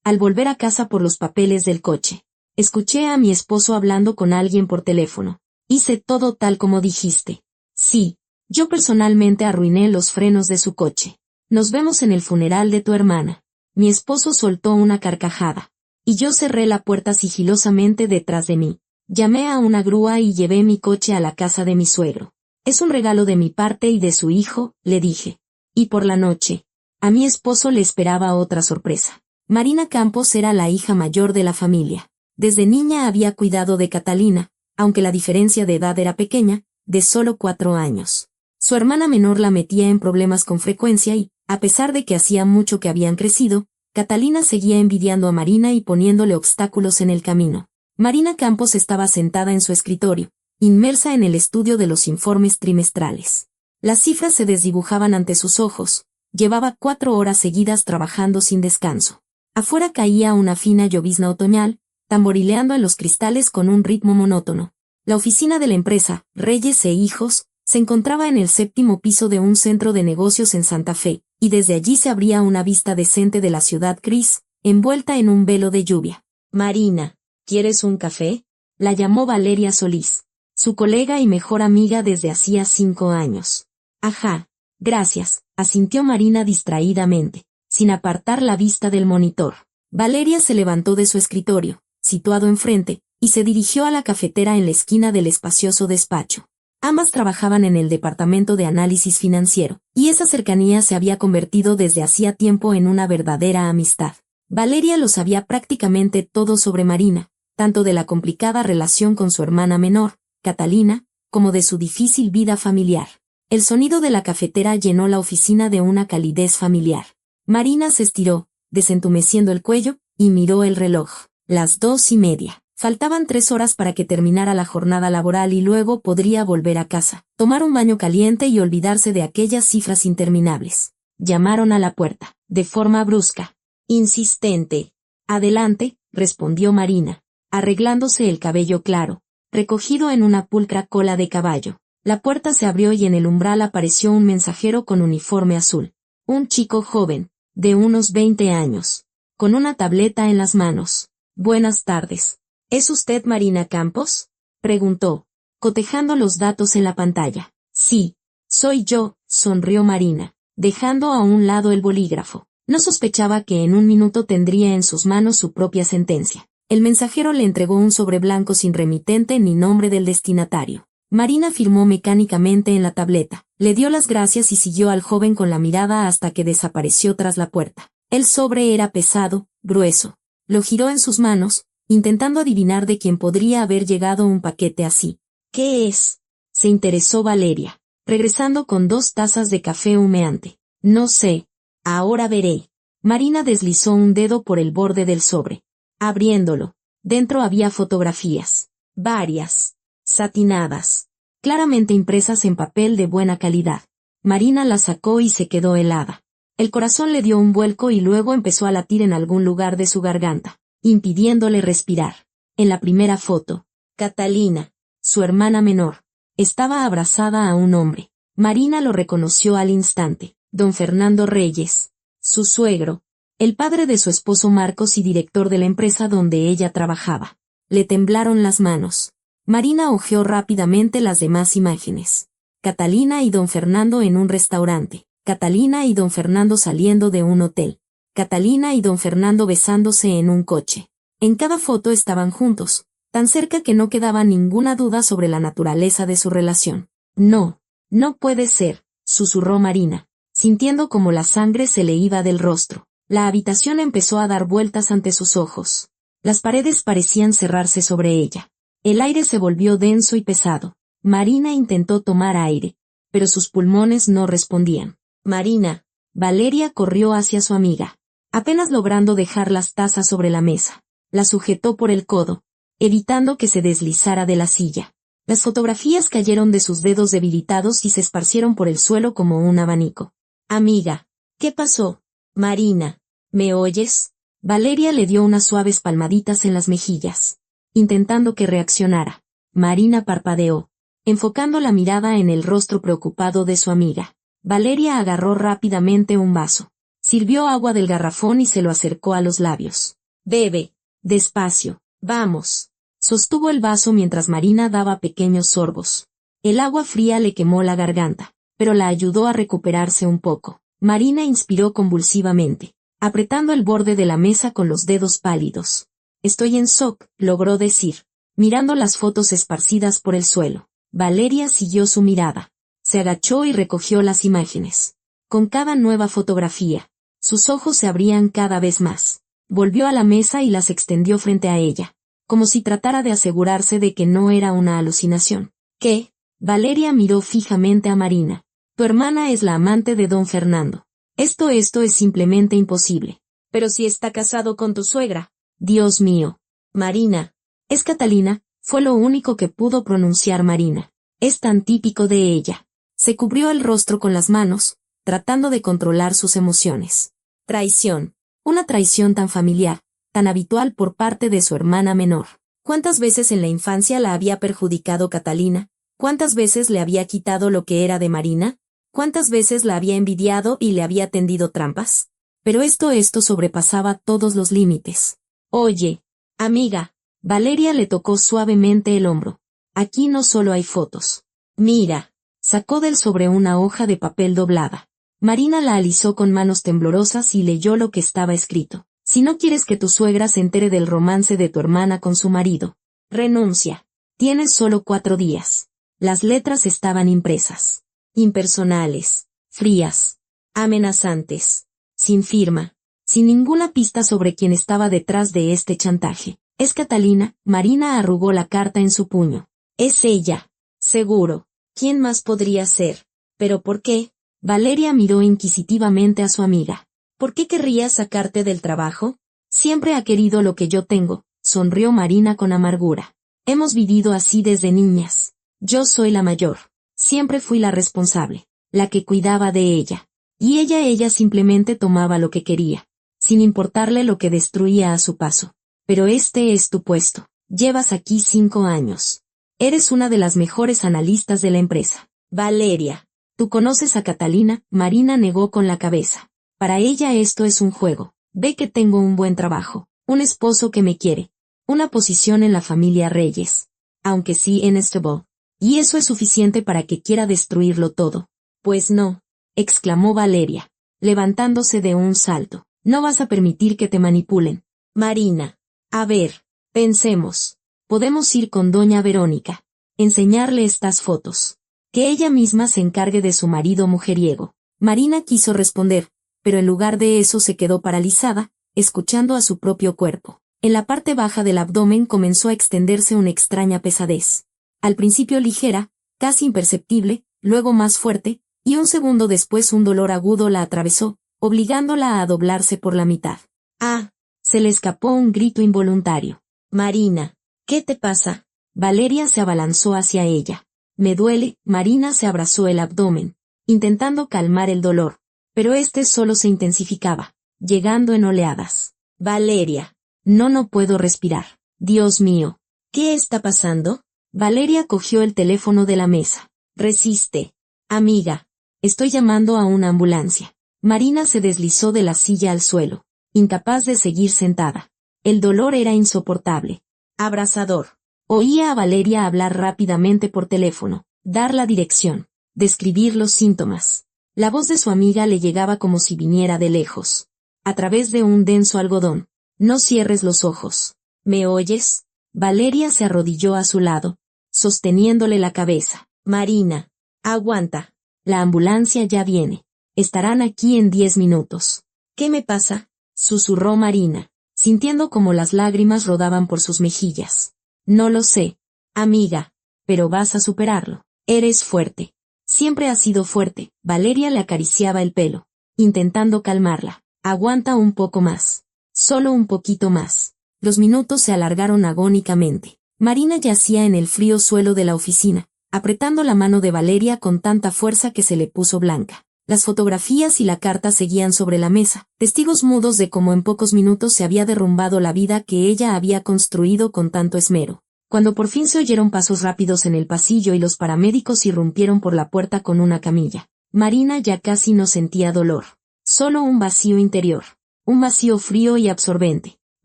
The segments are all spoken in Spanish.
Al volver a casa por los papeles del coche, escuché a mi esposo hablando con alguien por teléfono. Hice todo tal como dijiste. Sí, yo personalmente arruiné los frenos de su coche. Nos vemos en el funeral de tu hermana. Mi esposo soltó una carcajada. Y yo cerré la puerta sigilosamente detrás de mí. Llamé a una grúa y llevé mi coche a la casa de mi suegro. Es un regalo de mi parte y de su hijo, le dije. Y por la noche, a mi esposo le esperaba otra sorpresa. Marina Campos era la hija mayor de la familia. Desde niña había cuidado de Catalina, aunque la diferencia de edad era pequeña, de solo 4 años. Su hermana menor la metía en problemas con frecuencia y, a pesar de que hacía mucho que habían crecido, Catalina seguía envidiando a Marina y poniéndole obstáculos en el camino. Marina Campos estaba sentada en su escritorio, inmersa en el estudio de los informes trimestrales. Las cifras se desdibujaban ante sus ojos. Llevaba 4 horas seguidas trabajando sin descanso. Afuera caía una fina llovizna otoñal, tamborileando en los cristales con un ritmo monótono. La oficina de la empresa, Reyes e Hijos, se encontraba en el 7º piso de un centro de negocios en Santa Fe, y desde allí se abría una vista decente de la ciudad gris, envuelta en un velo de lluvia. Marina, ¿quieres un café? La llamó Valeria Solís, su colega y mejor amiga desde hacía 5 años. Ajá, gracias, asintió Marina distraídamente, sin apartar la vista del monitor. Valeria se levantó de su escritorio, situado enfrente, y se dirigió a la cafetera en la esquina del espacioso despacho. Ambas trabajaban en el departamento de análisis financiero, y esa cercanía se había convertido desde hacía tiempo en una verdadera amistad. Valeria lo sabía prácticamente todo sobre Marina, tanto de la complicada relación con su hermana menor, Catalina, como de su difícil vida familiar. El sonido de la cafetera llenó la oficina de una calidez familiar. Marina se estiró, desentumeciendo el cuello, y miró el reloj. Las 2:30. Faltaban 3 horas para que terminara la jornada laboral y luego podría volver a casa, tomar un baño caliente y olvidarse de aquellas cifras interminables. Llamaron a la puerta, de forma brusca, insistente. Adelante, respondió Marina, arreglándose el cabello claro, recogido en una pulcra cola de caballo. La puerta se abrió y en el umbral apareció un mensajero con uniforme azul. Un chico joven, de unos 20 años, con una tableta en las manos. Buenas tardes. ¿Es usted Marina Campos?, preguntó, cotejando los datos en la pantalla. Sí, soy yo, sonrió Marina, dejando a un lado el bolígrafo. No sospechaba que en un minuto tendría en sus manos su propia sentencia. El mensajero le entregó un sobre blanco sin remitente ni nombre del destinatario. Marina firmó mecánicamente en la tableta, le dio las gracias y siguió al joven con la mirada hasta que desapareció tras la puerta. El sobre era pesado, grueso. Lo giró en sus manos, intentando adivinar de quién podría haber llegado un paquete así. ¿Qué es?, se interesó Valeria, regresando con 2 tazas de café humeante. No sé, ahora veré. Marina deslizó un dedo por el borde del sobre. Abriéndolo, dentro había fotografías, varias, satinadas, claramente impresas en papel de buena calidad. Marina las sacó y se quedó helada. El corazón le dio un vuelco y luego empezó a latir en algún lugar de su garganta, impidiéndole respirar. En la primera foto, Catalina, su hermana menor, estaba abrazada a un hombre. Marina lo reconoció al instante, don Fernando Reyes, su suegro, el padre de su esposo Marcos y director de la empresa donde ella trabajaba. Le temblaron las manos. Marina hojeó rápidamente las demás imágenes. Catalina y don Fernando en un restaurante. Catalina y don Fernando saliendo de un hotel. Catalina y don Fernando besándose en un coche. En cada foto estaban juntos, tan cerca que no quedaba ninguna duda sobre la naturaleza de su relación. No, no puede ser, susurró Marina, sintiendo como la sangre se le iba del rostro. La habitación empezó a dar vueltas ante sus ojos. Las paredes parecían cerrarse sobre ella. El aire se volvió denso y pesado. Marina intentó tomar aire, pero sus pulmones no respondían. Marina, Valeria corrió hacia su amiga, apenas logrando dejar las tazas sobre la mesa. La sujetó por el codo, evitando que se deslizara de la silla. Las fotografías cayeron de sus dedos debilitados y se esparcieron por el suelo como un abanico. Amiga, ¿qué pasó? Marina, ¿me oyes? Valeria le dio unas suaves palmaditas en las mejillas, intentando que reaccionara. Marina parpadeó, enfocando la mirada en el rostro preocupado de su amiga. Valeria agarró rápidamente un vaso, sirvió agua del garrafón y se lo acercó a los labios. Bebe. Despacio. Vamos. Sostuvo el vaso mientras Marina daba pequeños sorbos. El agua fría le quemó la garganta, pero la ayudó a recuperarse un poco. Marina inspiró convulsivamente, apretando el borde de la mesa con los dedos pálidos. Estoy en shock, logró decir, mirando las fotos esparcidas por el suelo. Valeria siguió su mirada. Se agachó y recogió las imágenes. Con cada nueva fotografía, sus ojos se abrían cada vez más. Volvió a la mesa y las extendió frente a ella, como si tratara de asegurarse de que no era una alucinación. ¿Qué? Valeria miró fijamente a Marina. Tu hermana es la amante de don Fernando. Esto es simplemente imposible. Pero si está casado con tu suegra. Dios mío. Marina. Es Catalina, fue lo único que pudo pronunciar Marina. Es tan típico de ella. Se cubrió el rostro con las manos, tratando de controlar sus emociones. Traición. Una traición tan familiar, tan habitual por parte de su hermana menor. ¿Cuántas veces en la infancia la había perjudicado Catalina? ¿Cuántas veces le había quitado lo que era de Marina? ¿Cuántas veces la había envidiado y le había tendido trampas? Pero esto sobrepasaba todos los límites. Oye, amiga. Valeria le tocó suavemente el hombro. Aquí no solo hay fotos. Mira. Sacó del sobre una hoja de papel doblada. Marina la alisó con manos temblorosas y leyó lo que estaba escrito. Si no quieres que tu suegra se entere del romance de tu hermana con su marido, renuncia. Tienes solo 4 días. Las letras estaban impresas. Impersonales, frías, amenazantes, sin firma, sin ninguna pista sobre quién estaba detrás de este chantaje. Es Catalina. Marina arrugó la carta en su puño. Es ella. Seguro. ¿Quién más podría ser? ¿Pero por qué? Valeria miró inquisitivamente a su amiga. ¿Por qué querría sacarte del trabajo? Siempre ha querido lo que yo tengo, sonrió Marina con amargura. Hemos vivido así desde niñas. Yo soy la mayor. Siempre fui la responsable, la que cuidaba de ella. Y ella simplemente tomaba lo que quería, sin importarle lo que destruía a su paso. Pero este es tu puesto. Llevas aquí 5 años. Eres una de las mejores analistas de la empresa. Valeria. ¿Tú conoces a Catalina? Marina negó con la cabeza. Para ella esto es un juego. Ve que tengo un buen trabajo, un esposo que me quiere, una posición en la familia Reyes. Aunque sí en Estebol. ¿Y eso es suficiente para que quiera destruirlo todo? Pues no, exclamó Valeria, levantándose de un salto. No vas a permitir que te manipulen. Marina. A ver, pensemos. Podemos ir con doña Verónica, enseñarle estas fotos. Que ella misma se encargue de su marido mujeriego. Marina quiso responder, pero en lugar de eso se quedó paralizada, escuchando a su propio cuerpo. En la parte baja del abdomen comenzó a extenderse una extraña pesadez. Al principio ligera, casi imperceptible, luego más fuerte, y un segundo después un dolor agudo la atravesó, obligándola a doblarse por la mitad. ¡Ah! Se le escapó un grito involuntario. Marina, ¿qué te pasa? Valeria se abalanzó hacia ella. Me duele. Marina se abrazó el abdomen, intentando calmar el dolor, pero solo se intensificaba, llegando en oleadas. Valeria. No puedo respirar. Dios mío. ¿Qué está pasando? Valeria cogió el teléfono de la mesa. Resiste. Amiga. Estoy llamando a una ambulancia. Marina se deslizó de la silla al suelo, incapaz de seguir sentada. El dolor era insoportable. Abrasador. Oía a Valeria hablar rápidamente por teléfono, dar la dirección, describir los síntomas. La voz de su amiga le llegaba como si viniera de lejos, a través de un denso algodón. No cierres los ojos. ¿Me oyes? Valeria se arrodilló a su lado, sosteniéndole la cabeza. Marina, aguanta. La ambulancia ya viene. Estarán aquí en 10 minutos. ¿Qué me pasa? Susurró Marina, sintiendo como las lágrimas rodaban por sus mejillas. No lo sé, amiga, pero vas a superarlo. Eres fuerte. Siempre has sido fuerte. Valeria le acariciaba el pelo, intentando calmarla. Aguanta un poco más. Solo un poquito más. Los minutos se alargaron agónicamente. Marina yacía en el frío suelo de la oficina, apretando la mano de Valeria con tanta fuerza que se le puso blanca. Las fotografías y la carta seguían sobre la mesa, testigos mudos de cómo en pocos minutos se había derrumbado la vida que ella había construido con tanto esmero. Cuando por fin se oyeron pasos rápidos en el pasillo y los paramédicos irrumpieron por la puerta con una camilla, Marina ya casi no sentía dolor. Solo un vacío interior. Un vacío frío y absorbente,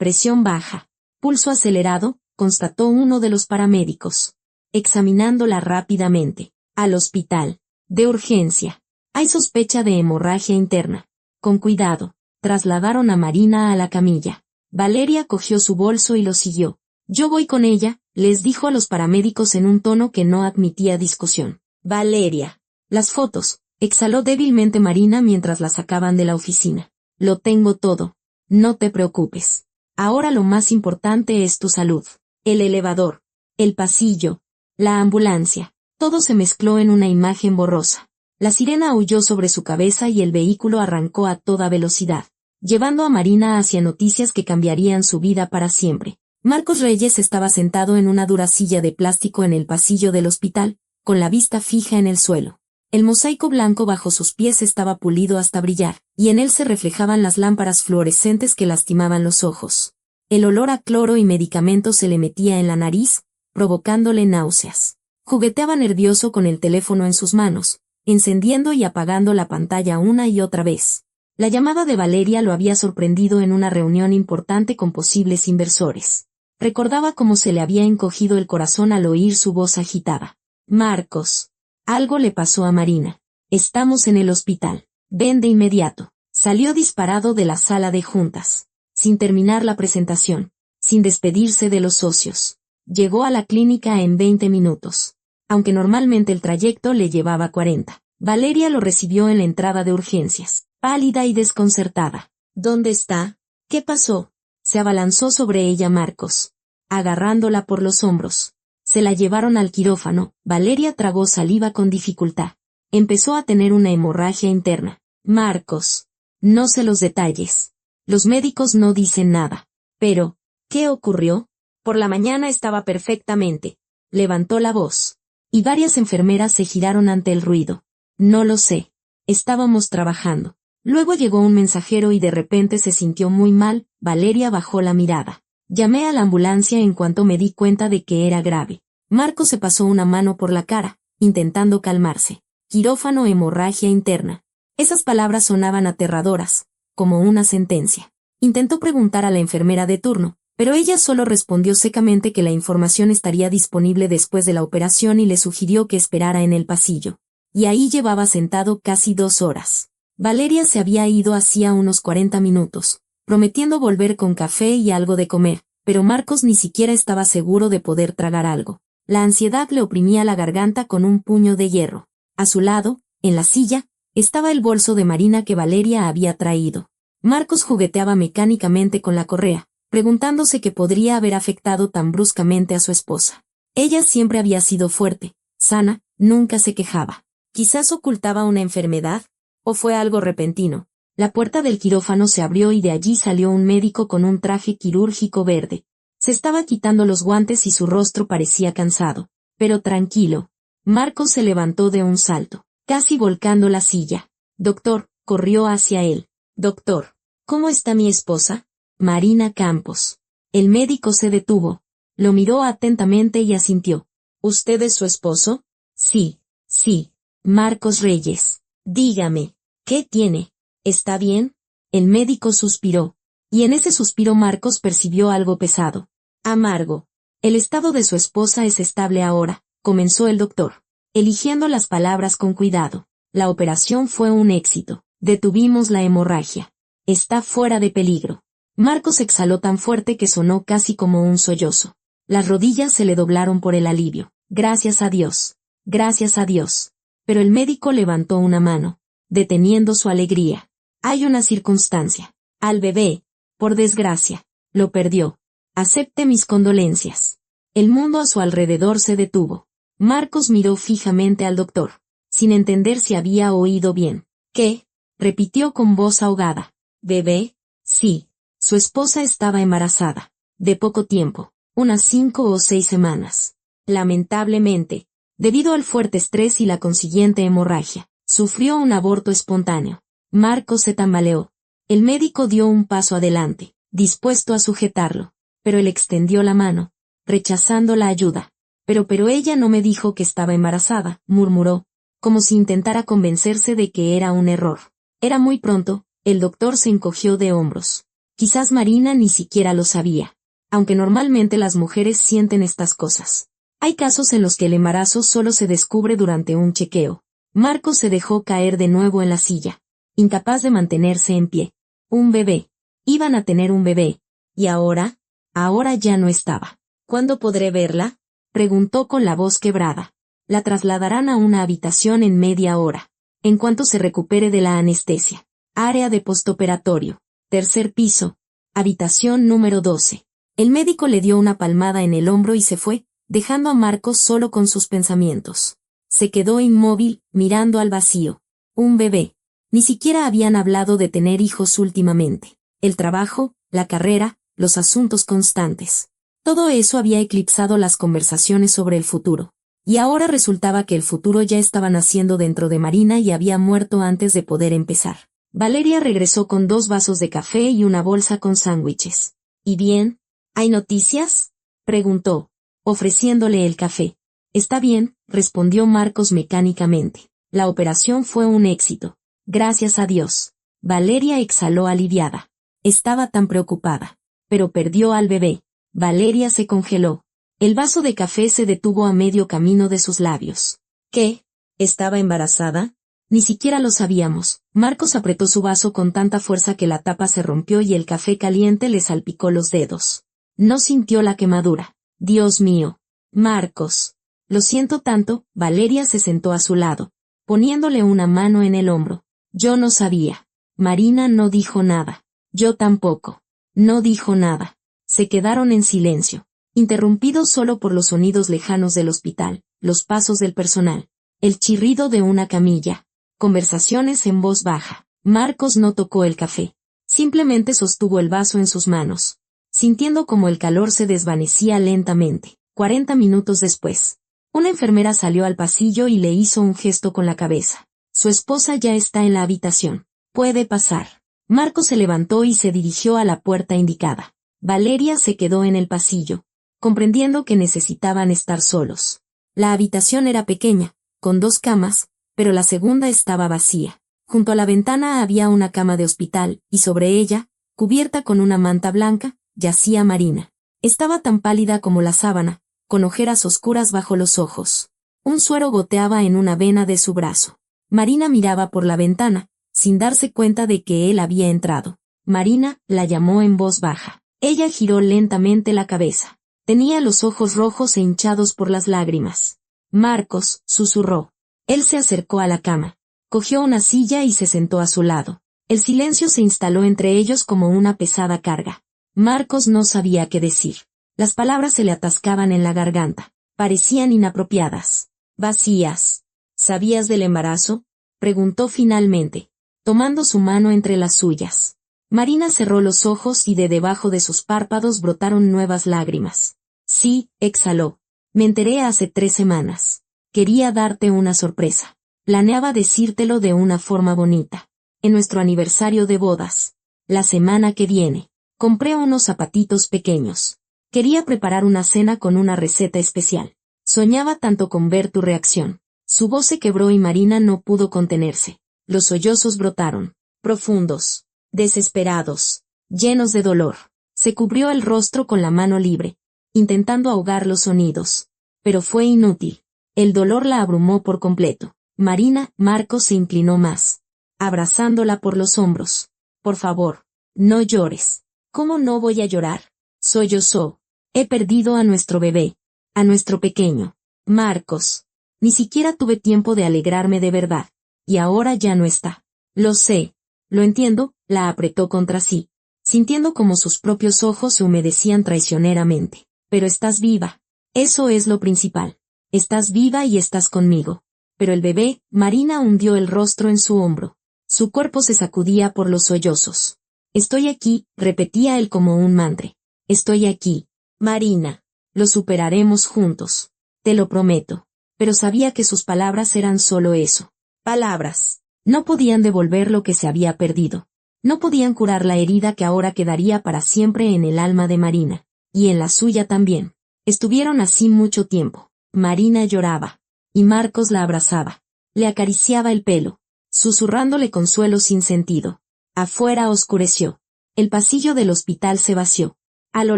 Presión baja. Pulso acelerado, constató uno de los paramédicos. Examinándola rápidamente. Al hospital. De urgencia. Hay sospecha de hemorragia interna. Con cuidado. Trasladaron a Marina a la camilla. Valeria cogió su bolso y lo siguió. Yo voy con ella, les dijo a los paramédicos en un tono que no admitía discusión. Valeria. Las fotos, exhaló débilmente Marina mientras la sacaban de la oficina. Lo tengo todo. No te preocupes. Ahora lo más importante es tu salud. El elevador. El pasillo. La ambulancia. Todo se mezcló en una imagen borrosa. La sirena aulló sobre su cabeza y el vehículo arrancó a toda velocidad, llevando a Marina hacia noticias que cambiarían su vida para siempre. Marcos Reyes estaba sentado en una dura silla de plástico en el pasillo del hospital, con la vista fija en el suelo. El mosaico blanco bajo sus pies estaba pulido hasta brillar, y en él se reflejaban las lámparas fluorescentes que lastimaban los ojos. El olor a cloro y medicamentos se le metía en la nariz, provocándole náuseas. Jugueteaba nervioso con el teléfono en sus manos, encendiendo y apagando la pantalla una y otra vez. La llamada de Valeria lo había sorprendido en una reunión importante con posibles inversores. Recordaba cómo se le había encogido el corazón al oír su voz agitada. Marcos. Algo le pasó a Marina. Estamos en el hospital. Ven de inmediato. Salió disparado de la sala de juntas. Sin terminar la presentación. Sin despedirse de los socios. Llegó a la clínica en 20 minutos. Aunque normalmente el trayecto le llevaba 40. Valeria lo recibió en la entrada de urgencias, pálida y desconcertada. ¿Dónde está? ¿Qué pasó? Se abalanzó sobre ella Marcos, agarrándola por los hombros. Se la llevaron al quirófano. Valeria tragó saliva con dificultad. Empezó a tener una hemorragia interna. Marcos. No sé los detalles. Los médicos no dicen nada. Pero, ¿qué ocurrió? Por la mañana estaba perfectamente. Levantó la voz. Y varias enfermeras se giraron ante el ruido. No lo sé. Estábamos trabajando. Luego llegó un mensajero y de repente se sintió muy mal. Valeria bajó la mirada. Llamé a la ambulancia en cuanto me di cuenta de que era grave. Marco se pasó una mano por la cara, intentando calmarse. Quirófano, hemorragia interna. Esas palabras sonaban aterradoras, como una sentencia. Intentó preguntar a la enfermera de turno, pero ella solo respondió secamente que la información estaría disponible después de la operación y le sugirió que esperara en el pasillo. Y ahí llevaba sentado casi 2 horas. Valeria se había ido hacía unos 40 minutos, prometiendo volver con café y algo de comer, pero Marcos ni siquiera estaba seguro de poder tragar algo. La ansiedad le oprimía la garganta con un puño de hierro. A su lado, en la silla, estaba el bolso de Marina que Valeria había traído. Marcos jugueteaba mecánicamente con la correa, preguntándose qué podría haber afectado tan bruscamente a su esposa. Ella siempre había sido fuerte, sana, nunca se quejaba. Quizás ocultaba una enfermedad, o fue algo repentino. La puerta del quirófano se abrió y de allí salió un médico con un traje quirúrgico verde. Se estaba quitando los guantes y su rostro parecía cansado, pero tranquilo. Marcos se levantó de un salto, casi volcando la silla. Doctor, corrió hacia él. Doctor, ¿cómo está mi esposa? Marina Campos. El médico se detuvo. Lo miró atentamente y asintió. ¿Usted es su esposo? Sí, sí. Marcos Reyes. Dígame, ¿qué tiene? ¿Está bien? El médico suspiró. Y en ese suspiro Marcos percibió algo pesado. Amargo. El estado de su esposa es estable ahora, comenzó el doctor, eligiendo las palabras con cuidado. La operación fue un éxito. Detuvimos la hemorragia. Está fuera de peligro. Marcos exhaló tan fuerte que sonó casi como un sollozo. Las rodillas se le doblaron por el alivio. Gracias a Dios. Gracias a Dios. Pero el médico levantó una mano, deteniendo su alegría. Hay una circunstancia. Al bebé, por desgracia, lo perdió. Acepte mis condolencias. El mundo a su alrededor se detuvo. Marcos miró fijamente al doctor, sin entender si había oído bien. ¿Qué? Repitió con voz ahogada. ¿Bebé? Sí. Su esposa estaba embarazada. De poco tiempo, unas 5 o 6 semanas. Lamentablemente, debido al fuerte estrés y la consiguiente hemorragia, sufrió un aborto espontáneo. Marcos se tambaleó. El médico dio un paso adelante, dispuesto a sujetarlo, pero él extendió la mano, rechazando la ayuda. Pero ella no me dijo que estaba embarazada, murmuró, como si intentara convencerse de que era un error. Era muy pronto. El doctor se encogió de hombros. Quizás Marina ni siquiera lo sabía. Aunque normalmente las mujeres sienten estas cosas. Hay casos en los que el embarazo solo se descubre durante un chequeo. Marcos se dejó caer de nuevo en la silla, incapaz de mantenerse en pie. Un bebé. Iban a tener un bebé. ¿Y ahora? Ahora ya no estaba. ¿Cuándo podré verla? Preguntó con la voz quebrada. La trasladarán a una habitación en media hora, en cuanto se recupere de la anestesia. Área de postoperatorio. Tercer piso. Habitación número 12. El médico le dio una palmada en el hombro y se fue, dejando a Marcos solo con sus pensamientos. Se quedó inmóvil, mirando al vacío. Un bebé. Ni siquiera habían hablado de tener hijos últimamente. El trabajo, la carrera, los asuntos constantes. Todo eso había eclipsado las conversaciones sobre el futuro. Y ahora resultaba que el futuro ya estaba naciendo dentro de Marina y había muerto antes de poder empezar. Valeria regresó con 2 vasos de café y una bolsa con sándwiches. ¿Y bien? ¿Hay noticias? Preguntó, ofreciéndole el café. Está bien, respondió Marcos mecánicamente. La operación fue un éxito. Gracias a Dios. Valeria exhaló aliviada. Estaba tan preocupada. Pero perdió al bebé. Valeria se congeló. El vaso de café se detuvo a medio camino de sus labios. ¿Qué? ¿Estaba embarazada? Ni siquiera lo sabíamos. Marcos apretó su vaso con tanta fuerza que la tapa se rompió y el café caliente le salpicó los dedos. No sintió la quemadura. Dios mío. Marcos. Lo siento tanto. Valeria se sentó a su lado, poniéndole una mano en el hombro. Yo no sabía. Marina no dijo nada. Yo tampoco. No dijo nada. Se quedaron en silencio, interrumpidos solo por los sonidos lejanos del hospital, los pasos del personal, el chirrido de una camilla, conversaciones en voz baja. Marcos no tocó el café. Simplemente sostuvo el vaso en sus manos, sintiendo como el calor se desvanecía lentamente. 40 minutos después, una enfermera salió al pasillo y le hizo un gesto con la cabeza. Su esposa ya está en la habitación. Puede pasar. Marcos se levantó y se dirigió a la puerta indicada. Valeria se quedó en el pasillo, comprendiendo que necesitaban estar solos. La habitación era pequeña, con 2 camas, pero la segunda estaba vacía. Junto a la ventana había una cama de hospital, y sobre ella, cubierta con una manta blanca, yacía Marina. Estaba tan pálida como la sábana, con ojeras oscuras bajo los ojos. Un suero goteaba en una vena de su brazo. Marina miraba por la ventana, sin darse cuenta de que él había entrado. Marina la llamó en voz baja. Ella giró lentamente la cabeza. Tenía los ojos rojos e hinchados por las lágrimas. Marcos, susurró. Él se acercó a la cama, cogió una silla y se sentó a su lado. El silencio se instaló entre ellos como una pesada carga. Marcos no sabía qué decir. Las palabras se le atascaban en la garganta. Parecían inapropiadas. Vacías. ¿Sabías del embarazo? Preguntó finalmente, tomando su mano entre las suyas. Marina cerró los ojos y de debajo de sus párpados brotaron nuevas lágrimas. Sí, exhaló. Me enteré hace 3 semanas. Quería darte una sorpresa. Planeaba decírtelo de una forma bonita. En nuestro aniversario de bodas. La semana que viene. Compré unos zapatitos pequeños. Quería preparar una cena con una receta especial. Soñaba tanto con ver tu reacción. Su voz se quebró y Marina no pudo contenerse. Los sollozos brotaron. Profundos. Desesperados. Llenos de dolor. Se cubrió el rostro con la mano libre, intentando ahogar los sonidos. Pero fue inútil. El dolor la abrumó por completo. Marcos se inclinó más, abrazándola por los hombros. Por favor, no llores. ¿Cómo no voy a llorar? Sollozó. He perdido a nuestro bebé. A nuestro pequeño. Marcos. Ni siquiera tuve tiempo de alegrarme de verdad. Y ahora ya no está. Lo sé. Lo entiendo, la apretó contra sí, sintiendo como sus propios ojos se humedecían traicioneramente. Pero estás viva. Eso es lo principal. Estás viva y estás conmigo. Pero el bebé, Marina hundió el rostro en su hombro. Su cuerpo se sacudía por los sollozos. Estoy aquí, repetía él como un mantra. Estoy aquí. Marina. Lo superaremos juntos. Te lo prometo. Pero sabía que sus palabras eran solo eso. Palabras. No podían devolver lo que se había perdido. No podían curar la herida que ahora quedaría para siempre en el alma de Marina. Y en la suya también. Estuvieron así mucho tiempo. Marina lloraba. Y Marcos la abrazaba. Le acariciaba el pelo, susurrándole consuelo sin sentido. Afuera oscureció. El pasillo del hospital se vació. A lo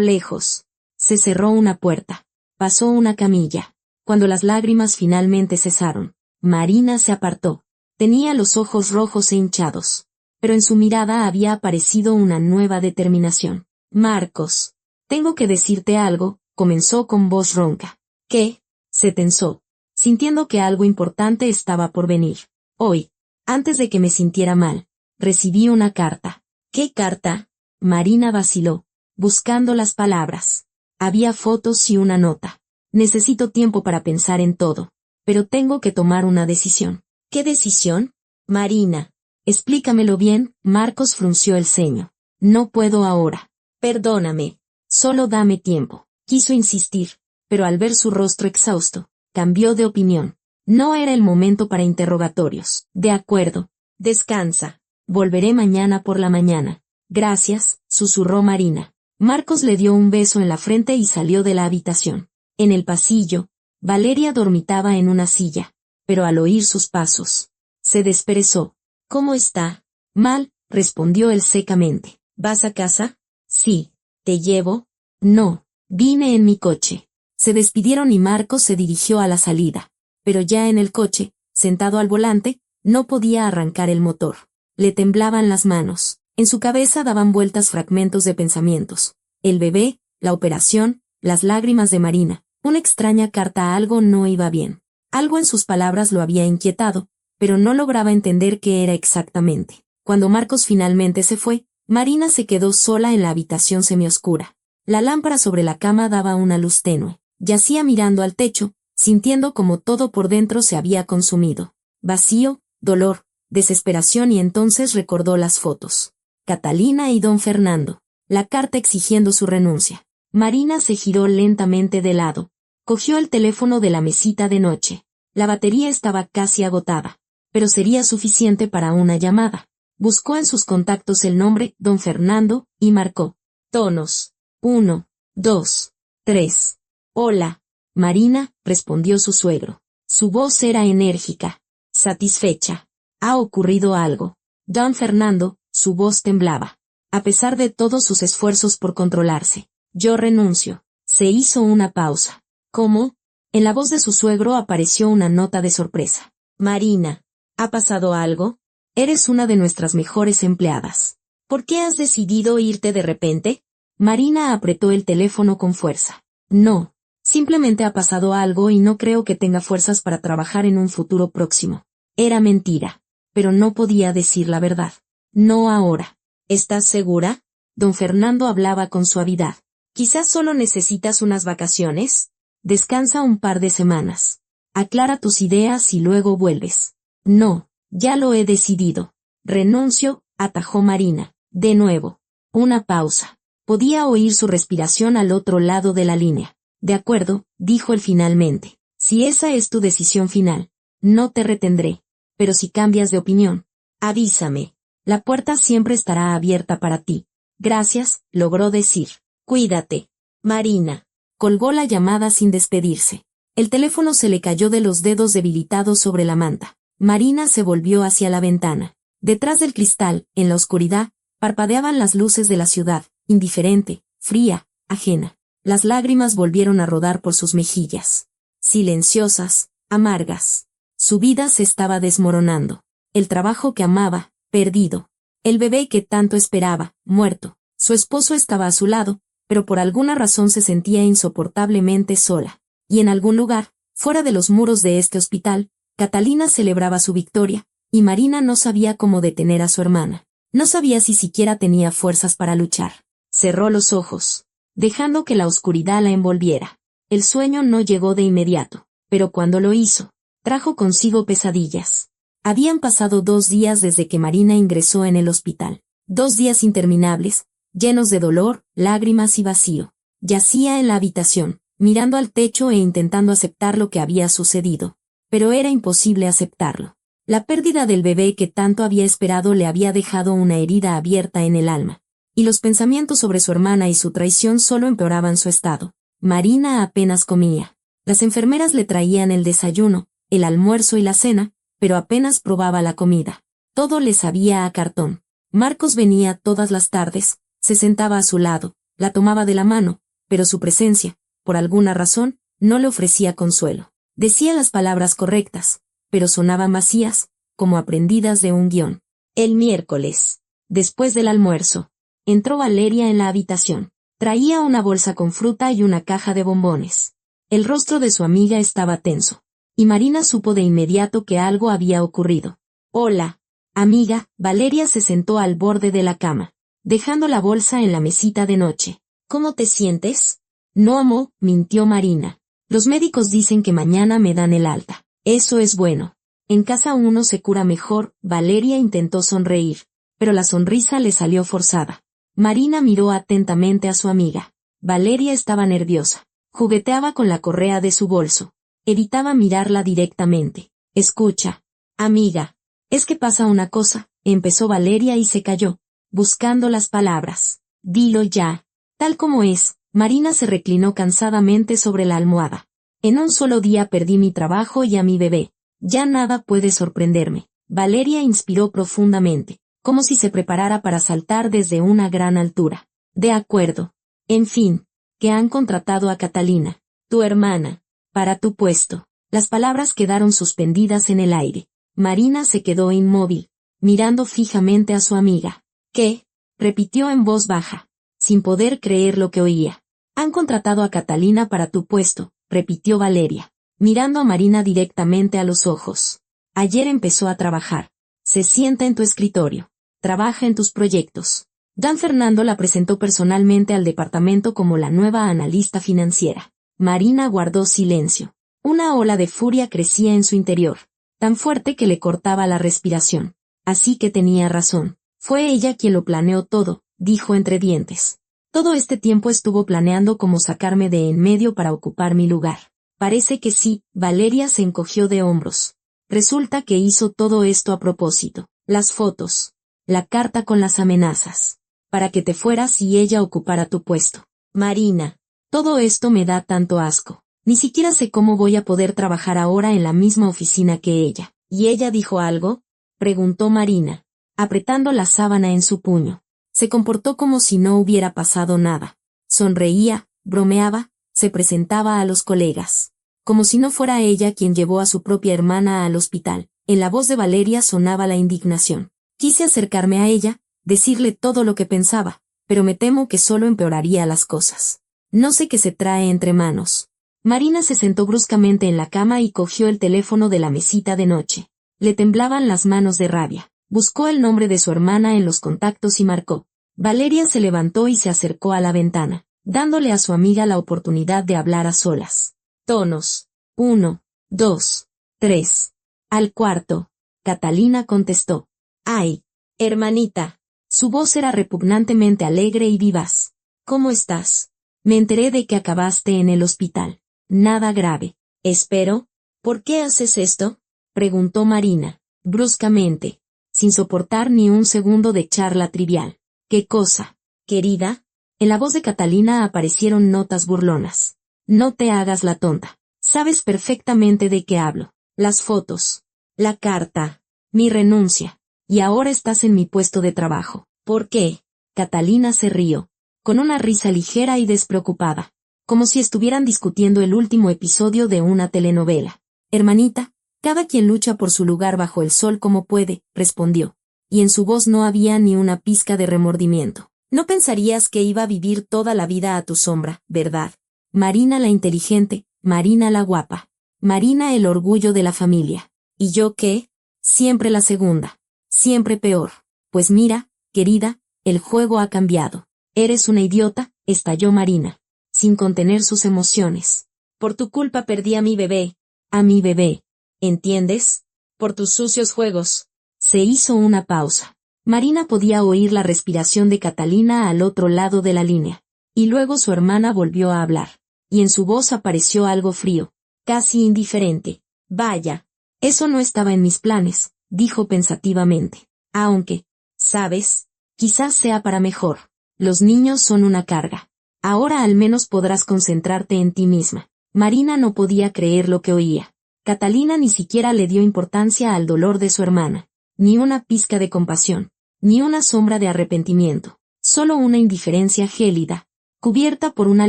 lejos, se cerró una puerta. Pasó una camilla. Cuando las lágrimas finalmente cesaron, Marina se apartó. Tenía los ojos rojos e hinchados, pero en su mirada había aparecido una nueva determinación. Marcos, tengo que decirte algo, comenzó con voz ronca. ¿Qué? Se tensó, sintiendo que algo importante estaba por venir. Hoy, antes de que me sintiera mal, recibí una carta. ¿Qué carta? Marina vaciló, buscando las palabras. Había fotos y una nota. Necesito tiempo para pensar en todo, pero tengo que tomar una decisión. ¿Qué decisión? Marina, explícamelo bien. Marcos frunció el ceño. No puedo ahora. Perdóname. Solo dame tiempo. Quiso insistir, pero al ver su rostro exhausto, cambió de opinión. No era el momento para interrogatorios. De acuerdo. Descansa. Volveré mañana por la mañana. Gracias, susurró Marina. Marcos le dio un beso en la frente y salió de la habitación. En el pasillo, Valeria dormitaba en una silla, pero al oír sus pasos, se desperezó. ¿Cómo está? Mal, respondió él secamente. ¿Vas a casa? Sí. ¿Te llevo? No. Vine en mi coche. Se despidieron y Marcos se dirigió a la salida. Pero ya en el coche, sentado al volante, no podía arrancar el motor. Le temblaban las manos. En su cabeza daban vueltas fragmentos de pensamientos. El bebé, la operación, las lágrimas de Marina. Una extraña carta. Algo no iba bien. Algo en sus palabras lo había inquietado, pero no lograba entender qué era exactamente. Cuando Marcos finalmente se fue, Marina se quedó sola en la habitación semioscura. La lámpara sobre la cama daba una luz tenue. Yacía mirando al techo, sintiendo como todo por dentro se había consumido. Vacío, dolor, desesperación, y entonces recordó las fotos. Catalina y don Fernando. La carta exigiendo su renuncia. Marina se giró lentamente de lado. Cogió el teléfono de la mesita de noche. La batería estaba casi agotada, pero sería suficiente para una llamada. Buscó en sus contactos el nombre don Fernando y marcó. Tonos. 1, 2, 3. Hola, Marina, respondió su suegro. Su voz era enérgica, satisfecha. ¿Ha ocurrido algo? Don Fernando, su voz temblaba. A pesar de todos sus esfuerzos por controlarse. Yo renuncio. Se hizo una pausa. ¿Cómo? En la voz de su suegro apareció una nota de sorpresa. Marina, ¿ha pasado algo? Eres una de nuestras mejores empleadas. ¿Por qué has decidido irte de repente? Marina apretó el teléfono con fuerza. No, simplemente ha pasado algo y no creo que tenga fuerzas para trabajar en un futuro próximo. Era mentira, pero no podía decir la verdad. No ahora. ¿Estás segura? Don Fernando hablaba con suavidad. Quizás solo necesitas unas vacaciones. Descansa un par de semanas. Aclara tus ideas y luego vuelves. No, ya lo he decidido. Renuncio, atajó Marina. De nuevo. Una pausa. Podía oír su respiración al otro lado de la línea. De acuerdo, dijo él finalmente. Si esa es tu decisión final, no te retendré. Pero si cambias de opinión, avísame. La puerta siempre estará abierta para ti. Gracias, logró decir. Cuídate. Marina. Colgó la llamada sin despedirse. El teléfono se le cayó de los dedos debilitados sobre la manta. Marina se volvió hacia la ventana. Detrás del cristal, en la oscuridad, parpadeaban las luces de la ciudad, indiferente, fría, ajena. Las lágrimas volvieron a rodar por sus mejillas. Silenciosas, amargas. Su vida se estaba desmoronando. El trabajo que amaba, perdido. El bebé que tanto esperaba, muerto. Su esposo estaba a su lado, pero por alguna razón se sentía insoportablemente sola. Y en algún lugar, fuera de los muros de este hospital, Catalina celebraba su victoria, y Marina no sabía cómo detener a su hermana. No sabía si siquiera tenía fuerzas para luchar. Cerró los ojos, dejando que la oscuridad la envolviera. El sueño no llegó de inmediato, pero cuando lo hizo, trajo consigo pesadillas. Habían pasado 2 días desde que Marina ingresó en el hospital. 2 días interminables, llenos de dolor, lágrimas y vacío. Yacía en la habitación, mirando al techo e intentando aceptar lo que había sucedido. Pero era imposible aceptarlo. La pérdida del bebé que tanto había esperado le había dejado una herida abierta en el alma. Y los pensamientos sobre su hermana y su traición solo empeoraban su estado. Marina apenas comía. Las enfermeras le traían el desayuno, el almuerzo y la cena, pero apenas probaba la comida. Todo le sabía a cartón. Marcos venía todas las tardes, Se sentaba a su lado, la tomaba de la mano, pero su presencia, por alguna razón, no le ofrecía consuelo. Decía las palabras correctas, pero sonaban vacías, como aprendidas de un guión. El miércoles, después del almuerzo, entró Valeria en la habitación. Traía una bolsa con fruta y una caja de bombones. El rostro de su amiga estaba tenso, y Marina supo de inmediato que algo había ocurrido. Hola, amiga. Valeria se sentó al borde de la cama, dejando la bolsa en la mesita de noche. ¿Cómo te sientes? No, amo, mintió Marina. Los médicos dicen que mañana me dan el alta. Eso es bueno. En casa uno se cura mejor. Valeria intentó sonreír, pero la sonrisa le salió forzada. Marina miró atentamente a su amiga. Valeria estaba nerviosa. Jugueteaba con la correa de su bolso. Evitaba mirarla directamente. Escucha, amiga. Es que pasa una cosa, empezó Valeria y se calló, buscando las palabras. Dilo ya. Tal como es. Marina se reclinó cansadamente sobre la almohada. En un solo día perdí mi trabajo y a mi bebé. Ya nada puede sorprenderme. Valeria inspiró profundamente, como si se preparara para saltar desde una gran altura. De acuerdo. En fin, que han contratado a Catalina, tu hermana, para tu puesto. Las palabras quedaron suspendidas en el aire. Marina se quedó inmóvil, mirando fijamente a su amiga. ¿Qué? Repitió en voz baja, sin poder creer lo que oía. Han contratado a Catalina para tu puesto, repitió Valeria, mirando a Marina directamente a los ojos. Ayer empezó a trabajar. Se sienta en tu escritorio. Trabaja en tus proyectos. Dan Fernando la presentó personalmente al departamento como la nueva analista financiera. Marina guardó silencio. Una ola de furia crecía en su interior, tan fuerte que le cortaba la respiración. Así que tenía razón. Fue ella quien lo planeó todo, dijo entre dientes. Todo este tiempo estuvo planeando cómo sacarme de en medio para ocupar mi lugar. Parece que sí. Valeria se encogió de hombros. Resulta que hizo todo esto a propósito. Las fotos. La carta con las amenazas. Para que te fueras y ella ocupara tu puesto. Marina. Todo esto me da tanto asco. Ni siquiera sé cómo voy a poder trabajar ahora en la misma oficina que ella. ¿Y ella dijo algo? Preguntó Marina, apretando la sábana en su puño. Se comportó como si no hubiera pasado nada. Sonreía, bromeaba, se presentaba a los colegas. Como si no fuera ella quien llevó a su propia hermana al hospital. En la voz de Valeria sonaba la indignación. Quise acercarme a ella, decirle todo lo que pensaba, pero me temo que solo empeoraría las cosas. No sé qué se trae entre manos. Marina se sentó bruscamente en la cama y cogió el teléfono de la mesita de noche. Le temblaban las manos de rabia. Buscó el nombre de su hermana en los contactos y marcó. Valeria se levantó y se acercó a la ventana, dándole a su amiga la oportunidad de hablar a solas. Tonos. 1, 2, 3. Al cuarto. Catalina contestó. Ay, hermanita. Su voz era repugnantemente alegre y vivaz. ¿Cómo estás? Me enteré de que acabaste en el hospital. Nada grave. Espero. ¿Por qué haces esto? Preguntó Marina, bruscamente, sin soportar ni un segundo de charla trivial. ¿Qué cosa, querida? En la voz de Catalina aparecieron notas burlonas. No te hagas la tonta. Sabes perfectamente de qué hablo. Las fotos. La carta. Mi renuncia. Y ahora estás en mi puesto de trabajo. ¿Por qué? Catalina se rió, con una risa ligera y despreocupada, como si estuvieran discutiendo el último episodio de una telenovela. Hermanita, cada quien lucha por su lugar bajo el sol como puede, respondió, y en su voz no había ni una pizca de remordimiento. No pensarías que iba a vivir toda la vida a tu sombra, ¿verdad? Marina la inteligente, Marina la guapa, Marina el orgullo de la familia. ¿Y yo qué? Siempre la segunda. Siempre peor. Pues mira, querida, el juego ha cambiado. Eres una idiota, estalló Marina, sin contener sus emociones. Por tu culpa perdí a mi bebé. A mi bebé. ¿Entiendes? Por tus sucios juegos. Se hizo una pausa. Marina podía oír la respiración de Catalina al otro lado de la línea. Y luego su hermana volvió a hablar. Y en su voz apareció algo frío, casi indiferente. Vaya. Eso no estaba en mis planes, dijo pensativamente. Aunque, ¿sabes? Quizás sea para mejor. Los niños son una carga. Ahora al menos podrás concentrarte en ti misma. Marina no podía creer lo que oía. Catalina ni siquiera le dio importancia al dolor de su hermana. Ni una pizca de compasión. Ni una sombra de arrepentimiento. Solo una indiferencia gélida, cubierta por una